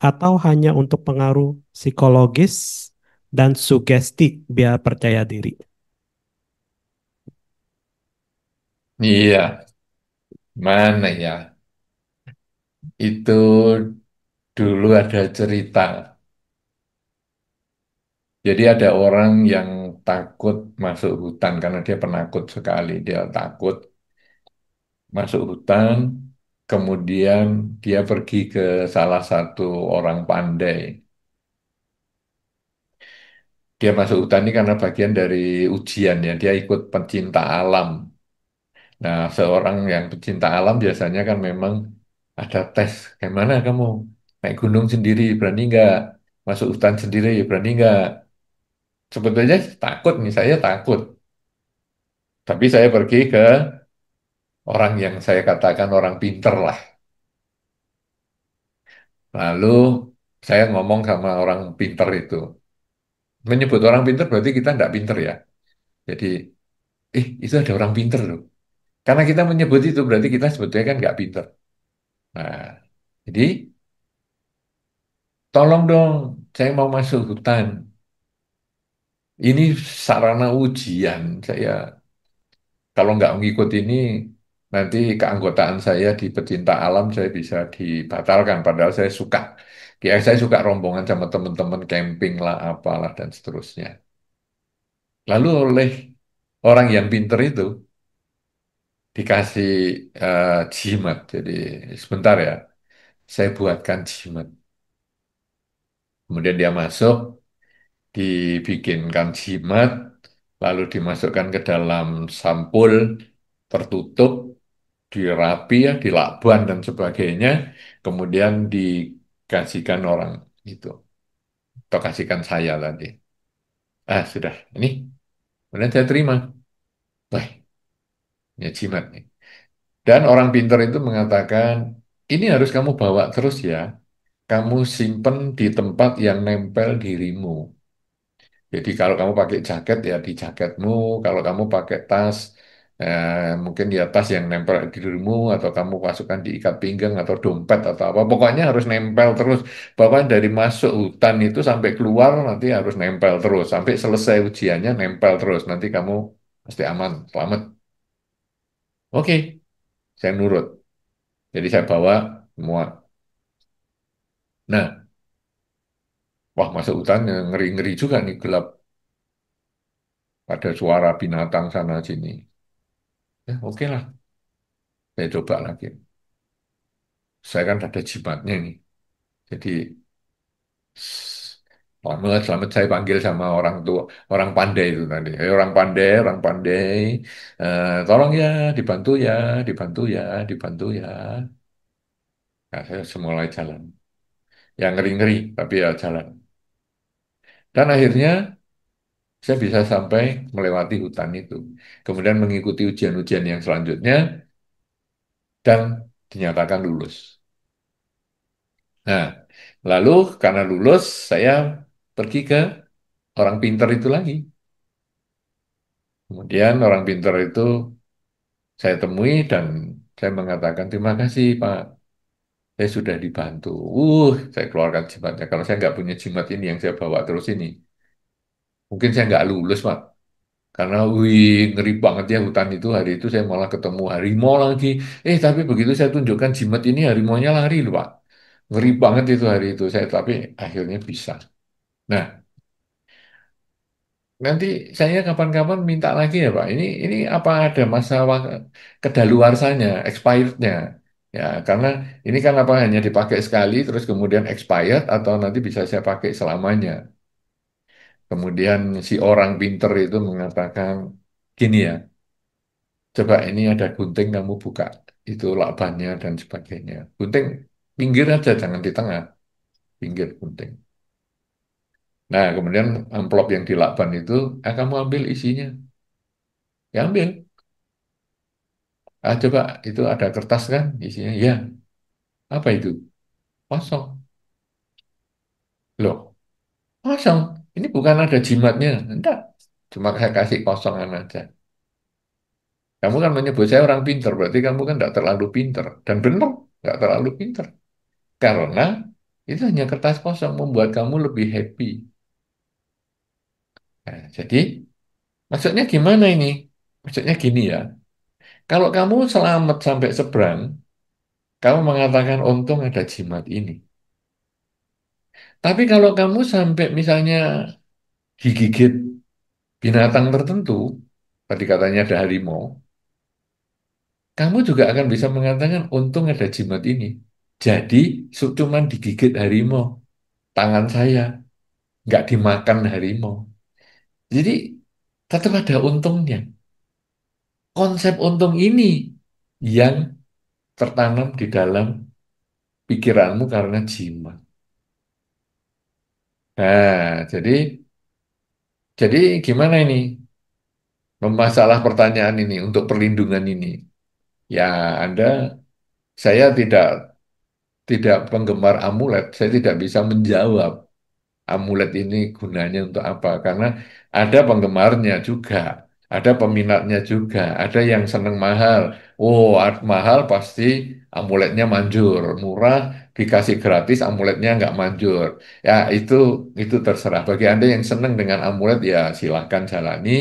atau hanya untuk pengaruh psikologis dan sugesti biar percaya diri. iya, mana ya? Itu dulu ada cerita. Jadi ada orang yang takut masuk hutan karena dia penakut sekali. Dia takut masuk hutan, kemudian dia pergi ke salah satu orang pandai. Dia masuk hutan ini karena bagian dari ujian ya, dia ikut pencinta alam. Nah, seorang yang pecinta alam biasanya kan memang ada tes, gimana kamu naik gunung sendiri, berani nggak? Masuk hutan sendiri, berani nggak? Sebetulnya takut nih, saya takut. Tapi saya pergi ke orang yang saya katakan orang pinter lah. Lalu saya ngomong sama orang pinter itu. Menyebut orang pinter berarti kita nggak pinter ya. Jadi, itu ada orang pinter loh. Karena kita menyebut itu berarti kita sebetulnya kan nggak pinter. Nah, jadi tolong dong, saya mau masuk hutan. Ini sarana ujian. Saya kalau nggak mengikut ini, nanti keanggotaan saya di pecinta alam saya bisa dibatalkan. Padahal saya suka. Ya, saya suka rombongan sama teman-teman camping lah, apalah dan seterusnya. Lalu oleh orang yang pinter itu dikasih jimat. Jadi sebentar ya, saya buatkan jimat. Kemudian dia masuk, dibikinkan jimat, lalu dimasukkan ke dalam sampul tertutup, dirapi ya, dilakban dan sebagainya, kemudian dikasihkan orang itu, atau kasihkan saya tadi. Sudah, ini, kemudian saya terima. Wah, ini jimat nih. Dan orang pintar itu mengatakan, ini harus kamu bawa terus ya, kamu simpen di tempat yang nempel dirimu. Jadi kalau kamu pakai jaket ya di jaketmu, kalau kamu pakai tas, mungkin ya tas yang nempel di dirimu, atau kamu masukkan di ikat pinggang atau dompet atau apa, pokoknya harus nempel terus. Bahkan dari masuk hutan itu sampai keluar nanti harus nempel terus, sampai selesai ujiannya nempel terus, nanti kamu pasti aman, selamat. Oke, saya nurut. Jadi saya bawa semua. Nah, wah masuk hutan ngeri-ngeri juga nih, gelap, ada suara binatang sana sini. Ya, oke lah, saya coba lagi. Saya kan ada jimatnya nih. Jadi selamat, selamat saya panggil sama orang tua, orang pandai itu tadi. Orang pandai, tolong ya, dibantu ya, dibantu ya, dibantu ya. Nah, saya mulai jalan. Ya ngeri-ngeri, tapi ya jalan. Dan akhirnya saya bisa sampai melewati hutan itu. Kemudian mengikuti ujian-ujian yang selanjutnya dan dinyatakan lulus. Nah, lalu karena lulus, saya pergi ke orang pinter itu lagi. Kemudian orang pinter itu saya temui dan saya mengatakan terima kasih Pak, saya sudah dibantu. Saya keluarkan jimatnya. Kalau saya nggak punya jimat ini yang saya bawa terus ini, mungkin saya nggak lulus Pak. Karena ngeri banget ya hutan itu, hari itu saya malah ketemu harimau lagi. Tapi begitu saya tunjukkan jimat ini, harimaunya lari loh Pak. Ngeri banget itu hari itu saya, tapi akhirnya bisa. Nah, nanti saya kapan-kapan minta lagi ya Pak. Ini apa ada masa kedaluarsanya, expirednya? Ya, karena ini kan apa hanya dipakai sekali terus kemudian expired atau nanti bisa saya pakai selamanya. Kemudian si orang pinter itu mengatakan gini ya, coba ini ada gunting kamu buka itu lakbannya dan sebagainya. Gunting pinggir aja, jangan di tengah, pinggir gunting. Nah, kemudian amplop yang dilakban itu, kamu ambil isinya. Ya ambil. Coba itu ada kertas kan isinya. Ya, apa itu? Kosong. Loh, kosong. Ini bukan ada jimatnya. Enggak. Cuma saya kasih kosongan aja. Kamu kan menyebut saya orang pinter, berarti kamu kan enggak terlalu pinter. Dan benar, enggak terlalu pinter. Karena itu hanya kertas kosong membuat kamu lebih happy. Nah, jadi, maksudnya gimana ini? Maksudnya gini ya. Kalau kamu selamat sampai seberang, kamu mengatakan untung ada jimat ini. Tapi kalau kamu sampai misalnya digigit binatang tertentu, tadi katanya ada harimau, kamu juga akan bisa mengatakan untung ada jimat ini. Jadi cuman digigit harimau, tangan saya nggak dimakan harimau. Jadi tetap ada untungnya. Konsep untung ini yang tertanam di dalam pikiranmu karena jimat. Nah, jadi Jadi gimana ini? Masalah pertanyaan ini untuk perlindungan ini. Ya, Anda, saya tidak penggemar amulet, saya tidak bisa menjawab amulet ini gunanya untuk apa? Karena ada penggemarnya juga, ada peminatnya juga, ada yang seneng mahal. Oh, mahal pasti amuletnya manjur, murah dikasih gratis amuletnya nggak manjur. Ya itu terserah. Bagi Anda yang seneng dengan amulet ya silahkan jalani.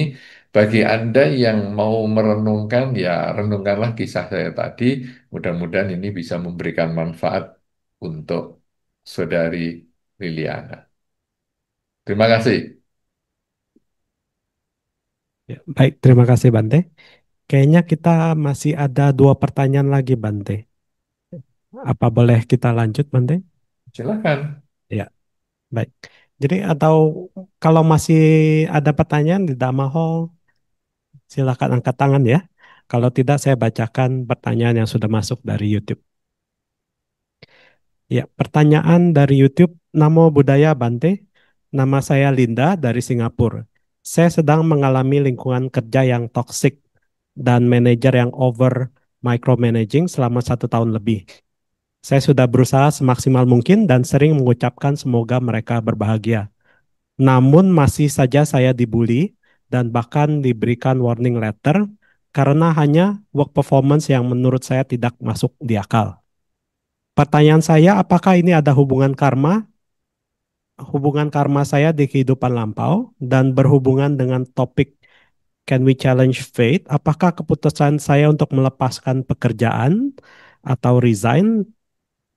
Bagi Anda yang mau merenungkan ya renungkanlah kisah saya tadi. Mudah-mudahan ini bisa memberikan manfaat untuk saudari Liliana. Terima kasih. Ya, baik, terima kasih Bante. Kayaknya kita masih ada dua pertanyaan lagi Bante. Apa boleh kita lanjut Bante? Silakan. Ya, baik. Jadi atau kalau masih ada pertanyaan di Dhamma Hall, silakan angkat tangan ya. Kalau tidak, saya bacakan pertanyaan yang sudah masuk dari YouTube. Ya, pertanyaan dari YouTube, Namo Buddhaya Bante. Nama saya Linda dari Singapura. Saya sedang mengalami lingkungan kerja yang toksik dan manajer yang over micromanaging selama 1 tahun lebih. Saya sudah berusaha semaksimal mungkin dan sering mengucapkan semoga mereka berbahagia. Namun masih saja saya dibully dan bahkan diberikan warning letter karena hanya work performance yang menurut saya tidak masuk di akal. Pertanyaan saya, apakah ini ada hubungan karma saya di kehidupan lampau dan berhubungan dengan topik Can we challenge fate? Apakah keputusan saya untuk melepaskan pekerjaan atau resign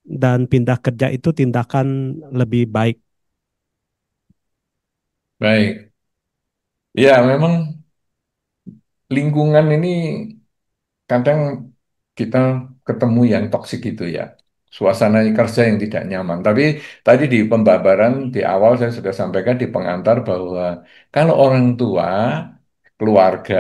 dan pindah kerja itu tindakan lebih baik? Baik. Ya, memang lingkungan ini kadang kita ketemu yang toksik itu ya. Suasana kerja yang tidak nyaman. Tapi tadi di pembabaran di awal saya sudah sampaikan di pengantar bahwa kalau orang tua, keluarga,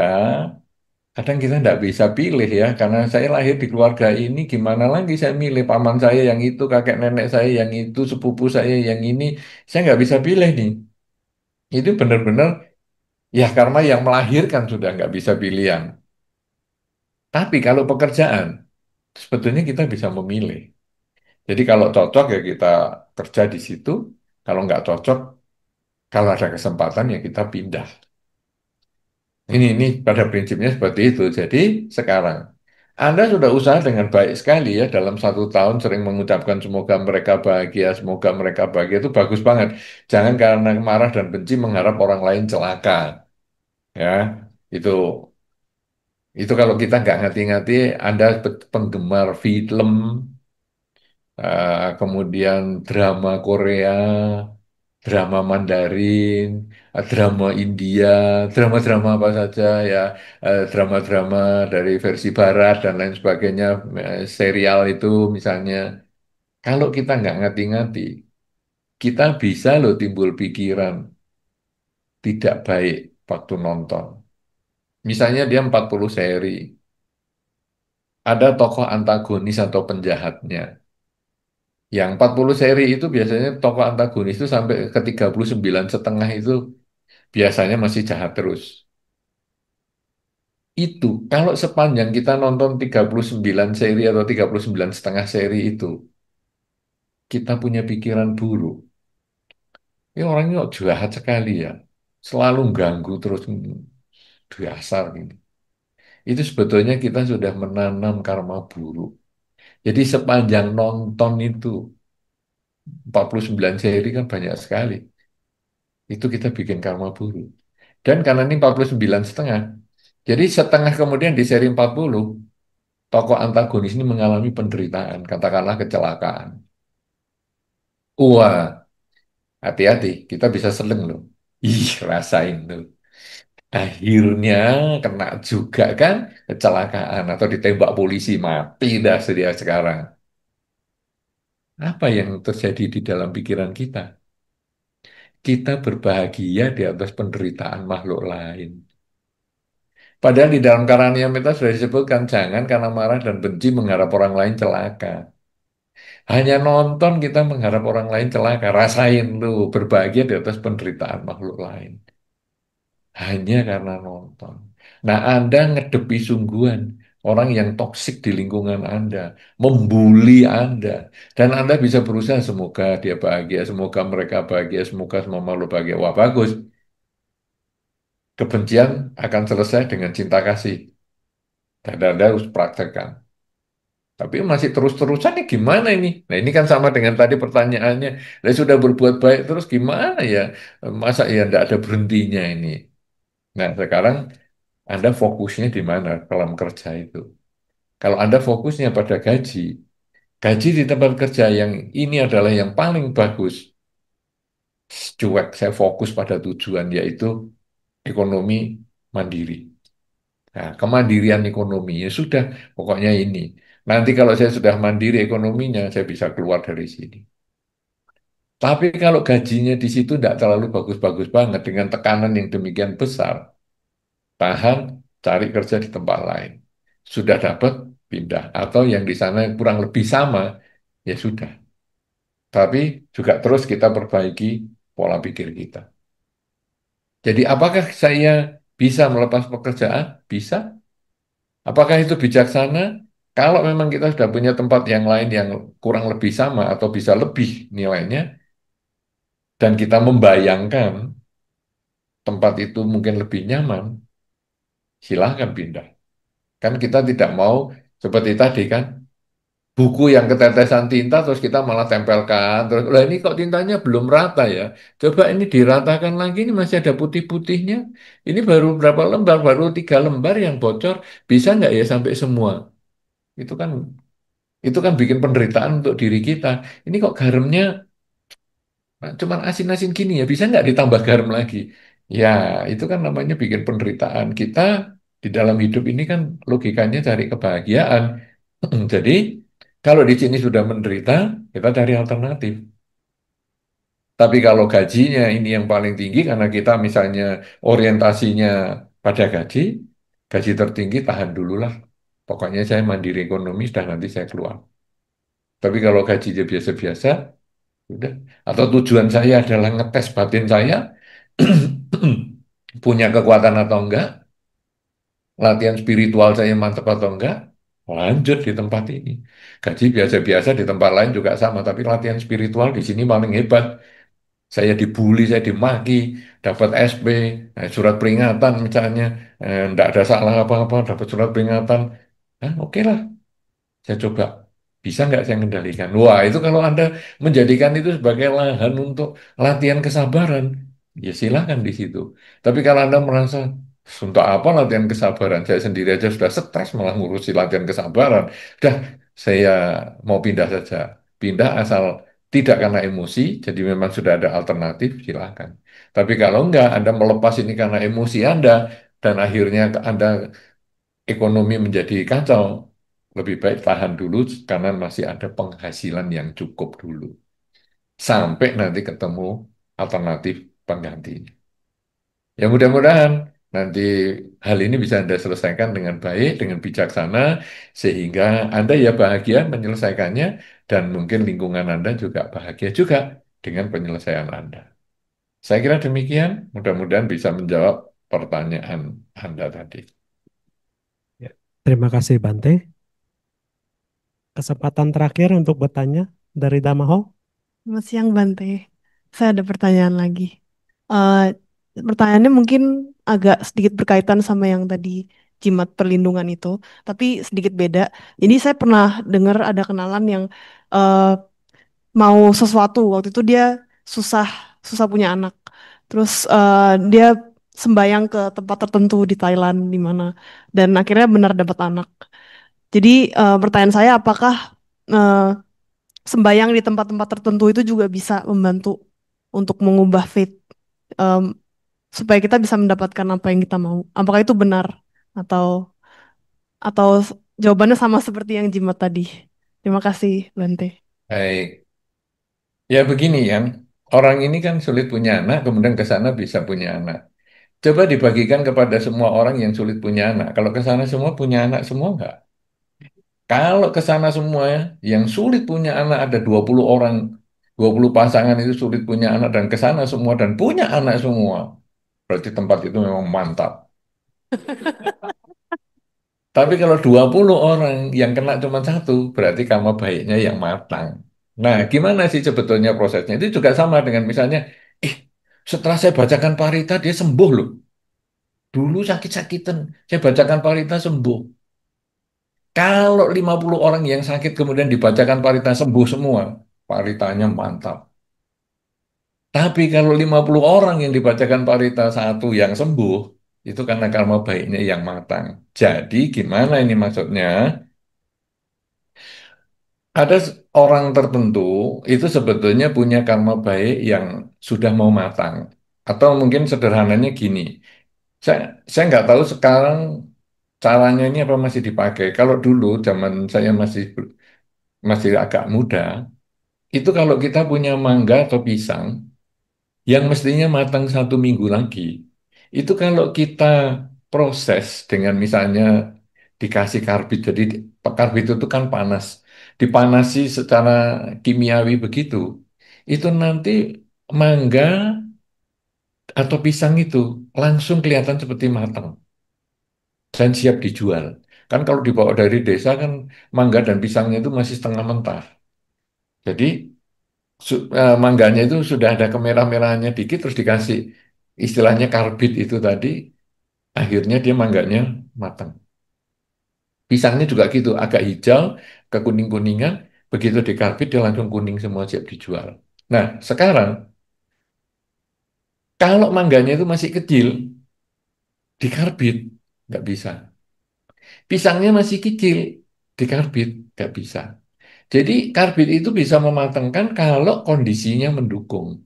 kadang kita tidak bisa pilih ya. Karena saya lahir di keluarga ini, gimana lagi saya milih paman saya yang itu, kakek nenek saya yang itu, sepupu saya yang ini. Saya nggak bisa pilih nih. Itu benar-benar ya karena yang melahirkan sudah nggak bisa pilihan. Tapi kalau pekerjaan, sebetulnya kita bisa memilih. Jadi kalau cocok ya kita kerja di situ. Kalau nggak cocok, kalau ada kesempatan ya kita pindah. Ini pada prinsipnya seperti itu. Jadi sekarang Anda sudah usaha dengan baik sekali ya dalam 1 tahun sering mengucapkan semoga mereka bahagia itu bagus banget. Jangan karena marah dan benci mengharap orang lain celaka. Ya, itu kalau kita nggak ngati-ngati, Anda penggemar film, kemudian drama Korea, drama Mandarin, drama India, drama-drama apa saja ya, drama-drama dari versi Barat dan lain sebagainya, serial itu misalnya. Kalau kita nggak ngati-ngati, kita bisa loh timbul pikiran tidak baik waktu nonton. Misalnya dia 40 seri, ada tokoh antagonis atau penjahatnya. Yang 40 seri itu biasanya tokoh antagonis itu sampai ke 39,5 itu biasanya masih jahat terus. Itu kalau sepanjang kita nonton 39 seri atau 39,5 seri itu, kita punya pikiran buruk. Ini orangnya kok jahat sekali ya. Selalu ganggu terus dasar ini. Itu sebetulnya kita sudah menanam karma buruk. Jadi sepanjang nonton itu 49 seri kan banyak sekali. Itu kita bikin karma buruk. Dan karena ini 49,5, jadi setengah kemudian di seri 40, tokoh antagonis ini mengalami penderitaan, katakanlah kecelakaan. Wah, hati-hati, kita bisa seleng loh. Ih, rasain tuh. Akhirnya kena juga kan kecelakaan atau ditembak polisi mati dah sedia sekarang. Apa yang terjadi di dalam pikiran kita? Kita berbahagia di atas penderitaan makhluk lain. Padahal di dalam Karania Meta sudah disebutkan, jangan karena marah dan benci mengharap orang lain celaka. Hanya nonton kita mengharap orang lain celaka. Rasain tuh berbahagia di atas penderitaan makhluk lain. hanya karena nonton. Nah, Anda ngedepi sungguhan orang yang toksik di lingkungan Anda, membuli Anda, dan Anda bisa berusaha semoga dia bahagia, semoga mereka bahagia, semoga semua makhluk bahagia. Wah, bagus. Kebencian akan selesai dengan cinta kasih. Dan Anda harus praktekkan. Tapi masih terus-terusan nih gimana ini? Nah ini kan sama dengan tadi pertanyaannya. Saya sudah berbuat baik terus gimana ya? Masa ya tidak ada berhentinya ini? Nah sekarang Anda fokusnya di mana dalam kerja itu? Kalau Anda fokusnya pada gaji, gaji di tempat kerja yang ini adalah yang paling bagus. Cuek, saya fokus pada tujuan yaitu ekonomi mandiri. Nah, kemandirian ekonomi ya sudah, pokoknya ini. Nanti kalau saya sudah mandiri ekonominya, saya bisa keluar dari sini. Tapi kalau gajinya di situ tidak terlalu bagus-bagus banget dengan tekanan yang demikian besar, tahan, cari kerja di tempat lain. Sudah dapat, pindah. Atau yang di sana yang kurang lebih sama, ya sudah. Tapi juga terus kita perbaiki pola pikir kita. Jadi apakah saya bisa melepas pekerjaan? Bisa. Apakah itu bijaksana? Kalau memang kita sudah punya tempat yang lain yang kurang lebih sama atau bisa lebih nilainya, dan kita membayangkan tempat itu mungkin lebih nyaman, silahkan pindah. Kan kita tidak mau seperti tadi kan, buku yang ketetesan tinta terus kita malah tempelkan. Terus, lah ini kok tintanya belum rata ya? Coba ini diratakan lagi, ini masih ada putih-putihnya. Ini baru berapa lembar? Baru 3 lembar yang bocor. Bisa nggak ya sampai semua? Itu kan itu kan bikin penderitaan untuk diri kita. Ini kok garamnya cuman asin-asin gini ya, bisa nggak ditambah garam lagi? Ya, itu kan namanya bikin penderitaan. Kita di dalam hidup ini kan logikanya cari kebahagiaan. Jadi, kalau di sini sudah menderita, kita cari alternatif. Tapi kalau gajinya ini yang paling tinggi karena kita misalnya orientasinya pada gaji, gaji tertinggi tahan dulu lah. Pokoknya saya mandiri ekonomi, sudah nanti saya keluar. Tapi kalau gajinya biasa-biasa, udah. Atau tujuan saya adalah ngetes batin saya, punya kekuatan atau enggak, latihan spiritual saya mantap atau enggak, lanjut di tempat ini. Gaji biasa-biasa di tempat lain juga sama, tapi latihan spiritual di sini paling hebat. Saya dibully, saya dimaki, dapat SP, surat peringatan misalnya, enggak ada salah apa-apa, dapat surat peringatan. Oke lah, saya coba. Bisa nggak saya kendalikan? Wah, itu kalau Anda menjadikan itu sebagai lahan untuk latihan kesabaran, ya silakan di situ. Tapi kalau Anda merasa, untuk apa latihan kesabaran? Saya sendiri aja sudah stres malah ngurusi latihan kesabaran. Dah, saya mau pindah saja. Pindah asal tidak karena emosi, jadi memang sudah ada alternatif, silakan. Tapi kalau enggak, Anda melepas ini karena emosi Anda, dan akhirnya Anda ekonomi menjadi kacau, lebih baik tahan dulu karena masih ada penghasilan yang cukup dulu. Sampai nanti ketemu alternatif penggantinya. Ya mudah-mudahan nanti hal ini bisa Anda selesaikan dengan baik, dengan bijaksana, sehingga Anda ya bahagia menyelesaikannya, dan mungkin lingkungan Anda juga bahagia juga dengan penyelesaian Anda. Saya kira demikian, mudah-mudahan bisa menjawab pertanyaan Anda tadi. Ya, terima kasih Bante. Kesempatan terakhir untuk bertanya dari Damaho. Selamat siang Bante. Saya ada pertanyaan lagi. Eh, Pertanyaannya mungkin agak sedikit berkaitan sama yang tadi jimat perlindungan itu, tapi sedikit beda. Jadi saya pernah dengar ada kenalan yang eh, mau sesuatu. Waktu itu dia susah susah punya anak. Terus dia sembayang ke tempat tertentu di Thailand di mana, dan akhirnya benar dapat anak. Jadi pertanyaan saya, apakah eh, sembayang di tempat-tempat tertentu itu juga bisa membantu untuk mengubah fate, em, supaya kita bisa mendapatkan apa yang kita mau. Apakah itu benar atau atau jawabannya sama seperti yang jimat tadi? Terima kasih, Bante. Baik. Ya begini kan, orang ini kan sulit punya anak, kemudian ke sana bisa punya anak. Coba dibagikan kepada semua orang yang sulit punya anak. Kalau ke sana semua punya anak semua enggak? Kalau ke sana semua ya, yang sulit punya anak ada 20 orang, 20 pasangan itu sulit punya anak dan ke sana semua dan punya anak semua. berarti tempat itu memang mantap. Tapi kalau 20 orang yang kena cuma satu, berarti karma baiknya yang matang. Nah, gimana sih sebetulnya prosesnya? Itu juga sama dengan misalnya, ih, setelah saya bacakan parita, dia sembuh loh. Dulu sakit-sakitan, saya bacakan parita sembuh. Kalau 50 orang yang sakit kemudian dibacakan parita sembuh semua, paritanya mantap. Tapi kalau 50 orang yang dibacakan parita satu yang sembuh, itu karena karma baiknya yang matang. Jadi gimana ini maksudnya? Ada orang tertentu itu sebetulnya punya karma baik yang sudah mau matang. Atau mungkin sederhananya gini, saya saya nggak tahu sekarang caranya ini apa masih dipakai. Kalau dulu zaman saya masih agak muda, itu kalau kita punya mangga atau pisang yang mestinya matang 1 minggu lagi, itu kalau kita proses dengan misalnya dikasih karbit, jadi karbit itu kan panas, dipanasi secara kimiawi begitu, itu nanti mangga atau pisang itu langsung kelihatan seperti matang dan siap dijual. Kan kalau dibawa dari desa kan mangga dan pisangnya itu masih setengah mentah. Jadi mangganya itu sudah ada kemerah-merahannya dikit terus dikasih istilahnya karbit itu tadi, akhirnya dia mangganya matang. Pisangnya juga gitu, agak hijau ke kuning-kuningan, begitu dikarbit dia langsung kuning semua siap dijual. Nah, sekarang kalau mangganya itu masih kecil, dikarbit nggak bisa. Pisangnya masih kecil, dikarbit nggak bisa. Jadi karbit itu bisa mematangkan kalau kondisinya mendukung.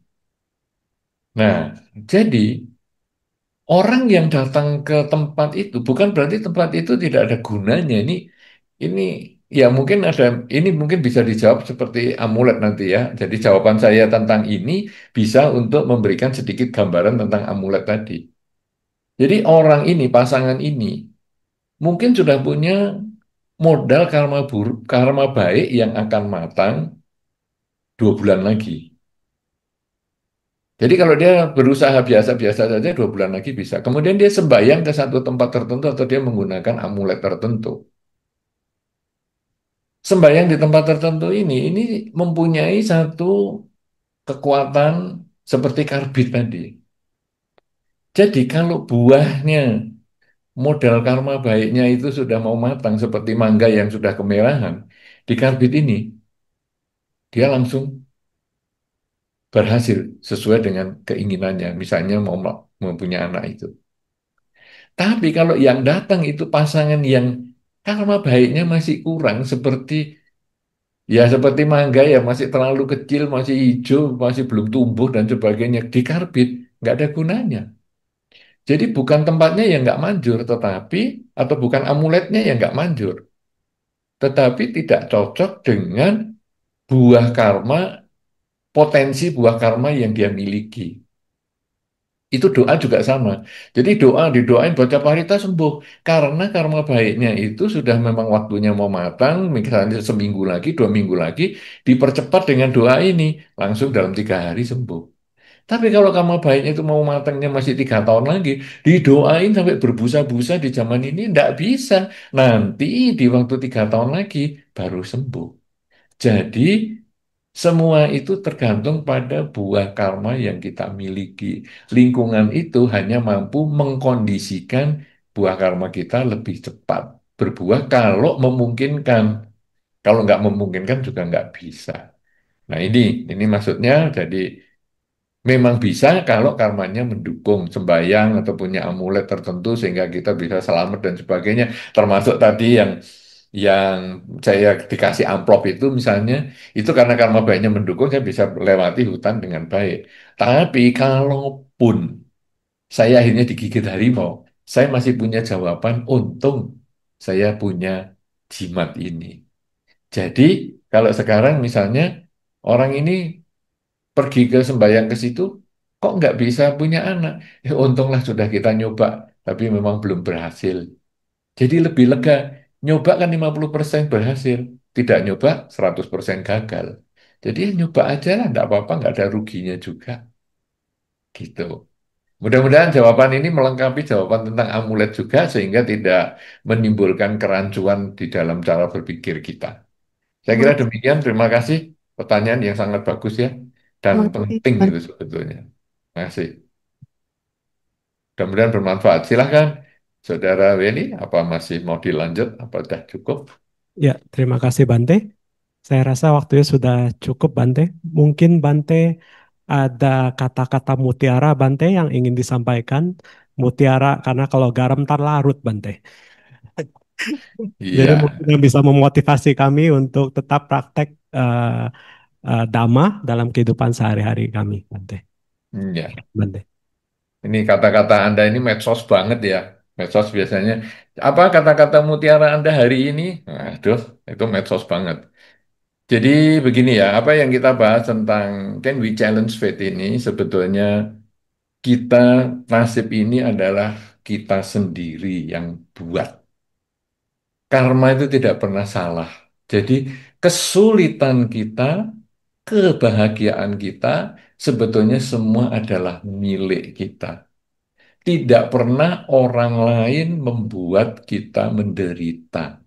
Nah, jadi orang yang datang ke tempat itu bukan berarti tempat itu tidak ada gunanya. Ini ya mungkin ada, ini mungkin bisa dijawab seperti amulet nanti ya. Jadi jawaban saya tentang ini bisa untuk memberikan sedikit gambaran tentang amulet tadi. Jadi orang ini, pasangan ini mungkin sudah punya modal karma buruk, karma baik yang akan matang 2 bulan lagi. Jadi kalau dia berusaha biasa-biasa saja 2 bulan lagi bisa. Kemudian dia sembahyang ke satu tempat tertentu atau dia menggunakan amulet tertentu. Sembahyang di tempat tertentu ini mempunyai satu kekuatan seperti karbit tadi. Jadi kalau buahnya modal karma baiknya itu sudah mau matang seperti mangga yang sudah kemerahan, di karbit ini dia langsung berhasil sesuai dengan keinginannya. Misalnya mau mempunyai anak itu. Tapi kalau yang datang itu pasangan yang karma baiknya masih kurang seperti ya seperti mangga ya masih terlalu kecil, masih hijau, masih belum tumbuh dan sebagainya dikarbit nggak ada gunanya. Jadi bukan tempatnya yang nggak manjur, tetapi atau bukan amuletnya yang nggak manjur, tetapi tidak cocok dengan buah karma, potensi buah karma yang dia miliki. Itu doa juga sama. Jadi doa didoain baca parita sembuh karena karma baiknya itu sudah memang waktunya mau matang, misalnya 1 minggu lagi, 2 minggu lagi, dipercepat dengan doa ini langsung dalam 3 hari sembuh. Tapi kalau karma baiknya itu mau matangnya masih 3 tahun lagi, didoain sampai berbusa-busa di zaman ini tidak bisa. Nanti di waktu 3 tahun lagi baru sembuh. Jadi semua itu tergantung pada buah karma yang kita miliki. Lingkungan itu hanya mampu mengkondisikan buah karma kita lebih cepat berbuah kalau memungkinkan. Kalau nggak memungkinkan juga nggak bisa. Nah ini maksudnya jadi memang bisa kalau karmanya mendukung sembahyang atau punya amulet tertentu sehingga kita bisa selamat dan sebagainya. Termasuk tadi yang saya dikasih amplop itu misalnya, itu karena karma baiknya mendukung, saya bisa lewati hutan dengan baik. Tapi kalaupun saya akhirnya digigit harimau, saya masih punya jawaban, untung saya punya jimat ini. Jadi kalau sekarang misalnya orang ini pergi ke sembahyang ke situ, kok nggak bisa punya anak? Untunglah sudah kita nyoba, tapi memang belum berhasil. Jadi lebih lega. Nyoba kan 50% berhasil. Tidak nyoba 100% gagal. Jadi ya nyoba aja lah, nggak apa-apa, nggak ada ruginya juga. Gitu. Mudah-mudahan jawaban ini melengkapi jawaban tentang amulet juga sehingga tidak menimbulkan kerancuan di dalam cara berpikir kita. Saya Terima kira kasih. demikian. Terima kasih. Pertanyaan yang sangat bagus ya dan Terima kasih. penting itu sebetulnya. Terima kasih. Mudah-mudahan bermanfaat. Silahkan, Saudara Weni, apa masih mau dilanjut? Apa sudah cukup? Ya, terima kasih Bante. Saya rasa waktunya sudah cukup Bante. Mungkin Bante ada kata-kata mutiara Bante yang ingin disampaikan. Mutiara karena kalau garam ntar larut Bante. Jadi Iya, mungkin yang bisa memotivasi kami untuk tetap praktek Dhamma dalam kehidupan sehari-hari kami Bante. iya. Bante. Ini kata-kata Anda ini medsos banget ya. Medsos biasanya. Apa kata-kata mutiara Anda hari ini? Aduh, itu medsos banget. Jadi begini ya, apa yang kita bahas tentang Can We Challenge Faith ini sebetulnya kita nasib ini adalah kita sendiri yang buat. Karma itu tidak pernah salah. Jadi kesulitan kita, kebahagiaan kita sebetulnya semua adalah milik kita. Tidak pernah orang lain membuat kita menderita.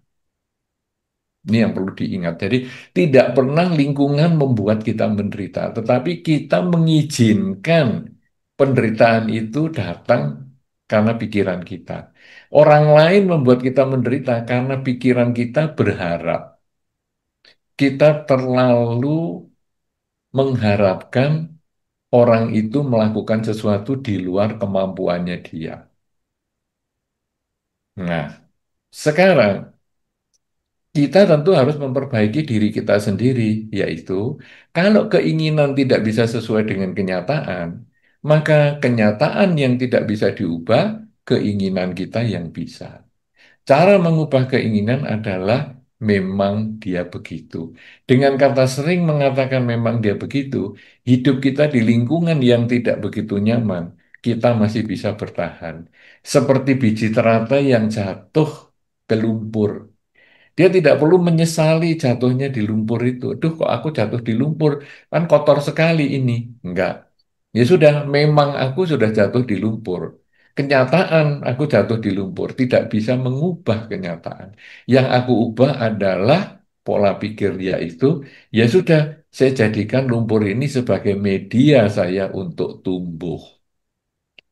Ini yang perlu diingat. Jadi tidak pernah lingkungan membuat kita menderita, tetapi kita mengizinkan penderitaan itu datang karena pikiran kita. Orang lain membuat kita menderita karena pikiran kita berharap. Kita terlalu mengharapkan orang itu melakukan sesuatu di luar kemampuannya dia. Nah, sekarang kita tentu harus memperbaiki diri kita sendiri, yaitu kalau keinginan tidak bisa sesuai dengan kenyataan, maka kenyataan yang tidak bisa diubah, keinginan kita yang bisa. Cara mengubah keinginan adalah memang dia begitu. Dengan kata sering mengatakan memang dia begitu, hidup kita di lingkungan yang tidak begitu nyaman, kita masih bisa bertahan. Seperti biji teratai yang jatuh ke lumpur. Dia tidak perlu menyesali jatuhnya di lumpur itu. Duh, kok aku jatuh di lumpur? Kan kotor sekali ini. Enggak. Ya sudah, memang aku sudah jatuh di lumpur. Kenyataan aku jatuh di lumpur tidak bisa mengubah kenyataan. Yang aku ubah adalah pola pikir dia itu. Ya sudah, saya jadikan lumpur ini sebagai media saya untuk tumbuh.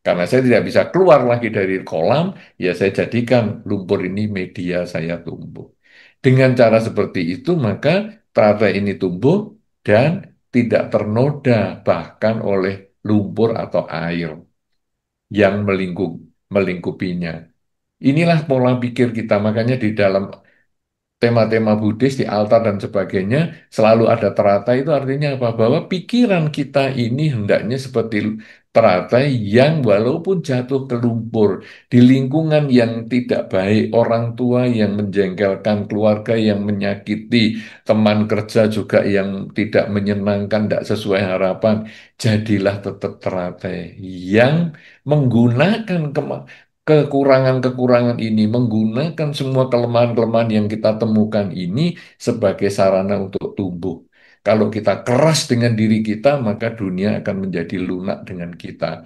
Karena saya tidak bisa keluar lagi dari kolam, ya saya jadikan lumpur ini media saya tumbuh. Dengan cara seperti itu, maka teratai ini tumbuh dan tidak ternoda bahkan oleh lumpur atau air yang melingkupinya. Inilah pola pikir kita, makanya di dalam tema-tema Buddhis di altar dan sebagainya selalu ada teratai itu artinya apa? Bahwa pikiran kita ini hendaknya seperti teratai yang walaupun jatuh ke lumpur di lingkungan yang tidak baik, orang tua yang menjengkelkan, keluarga yang menyakiti, teman kerja juga yang tidak menyenangkan, tidak sesuai harapan, jadilah tetap teratai yang menggunakan kekurangan-kekurangan ini, menggunakan semua kelemahan-kelemahan yang kita temukan ini sebagai sarana untuk tumbuh. Kalau kita keras dengan diri kita, maka dunia akan menjadi lunak dengan kita.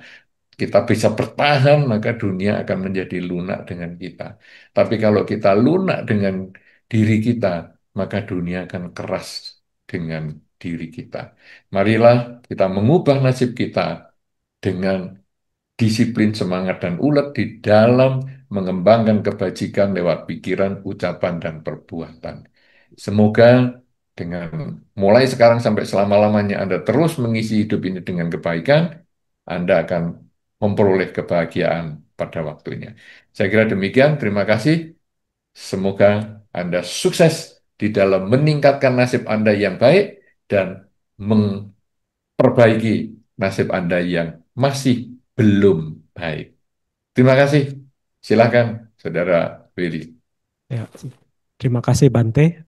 Kita bisa bertahan, maka dunia akan menjadi lunak dengan kita. Tapi kalau kita lunak dengan diri kita, maka dunia akan keras dengan diri kita. Marilah kita mengubah nasib kita dengan disiplin, semangat, dan ulet di dalam mengembangkan kebajikan lewat pikiran, ucapan, dan perbuatan. Semoga dengan mulai sekarang sampai selama-lamanya Anda terus mengisi hidup ini dengan kebaikan, Anda akan memperoleh kebahagiaan pada waktunya. Saya kira demikian. Terima kasih. Semoga Anda sukses di dalam meningkatkan nasib Anda yang baik dan perbaiki nasib Anda yang masih belum baik. Terima kasih. Silakan, Saudara Willy. Ya, terima kasih Bante.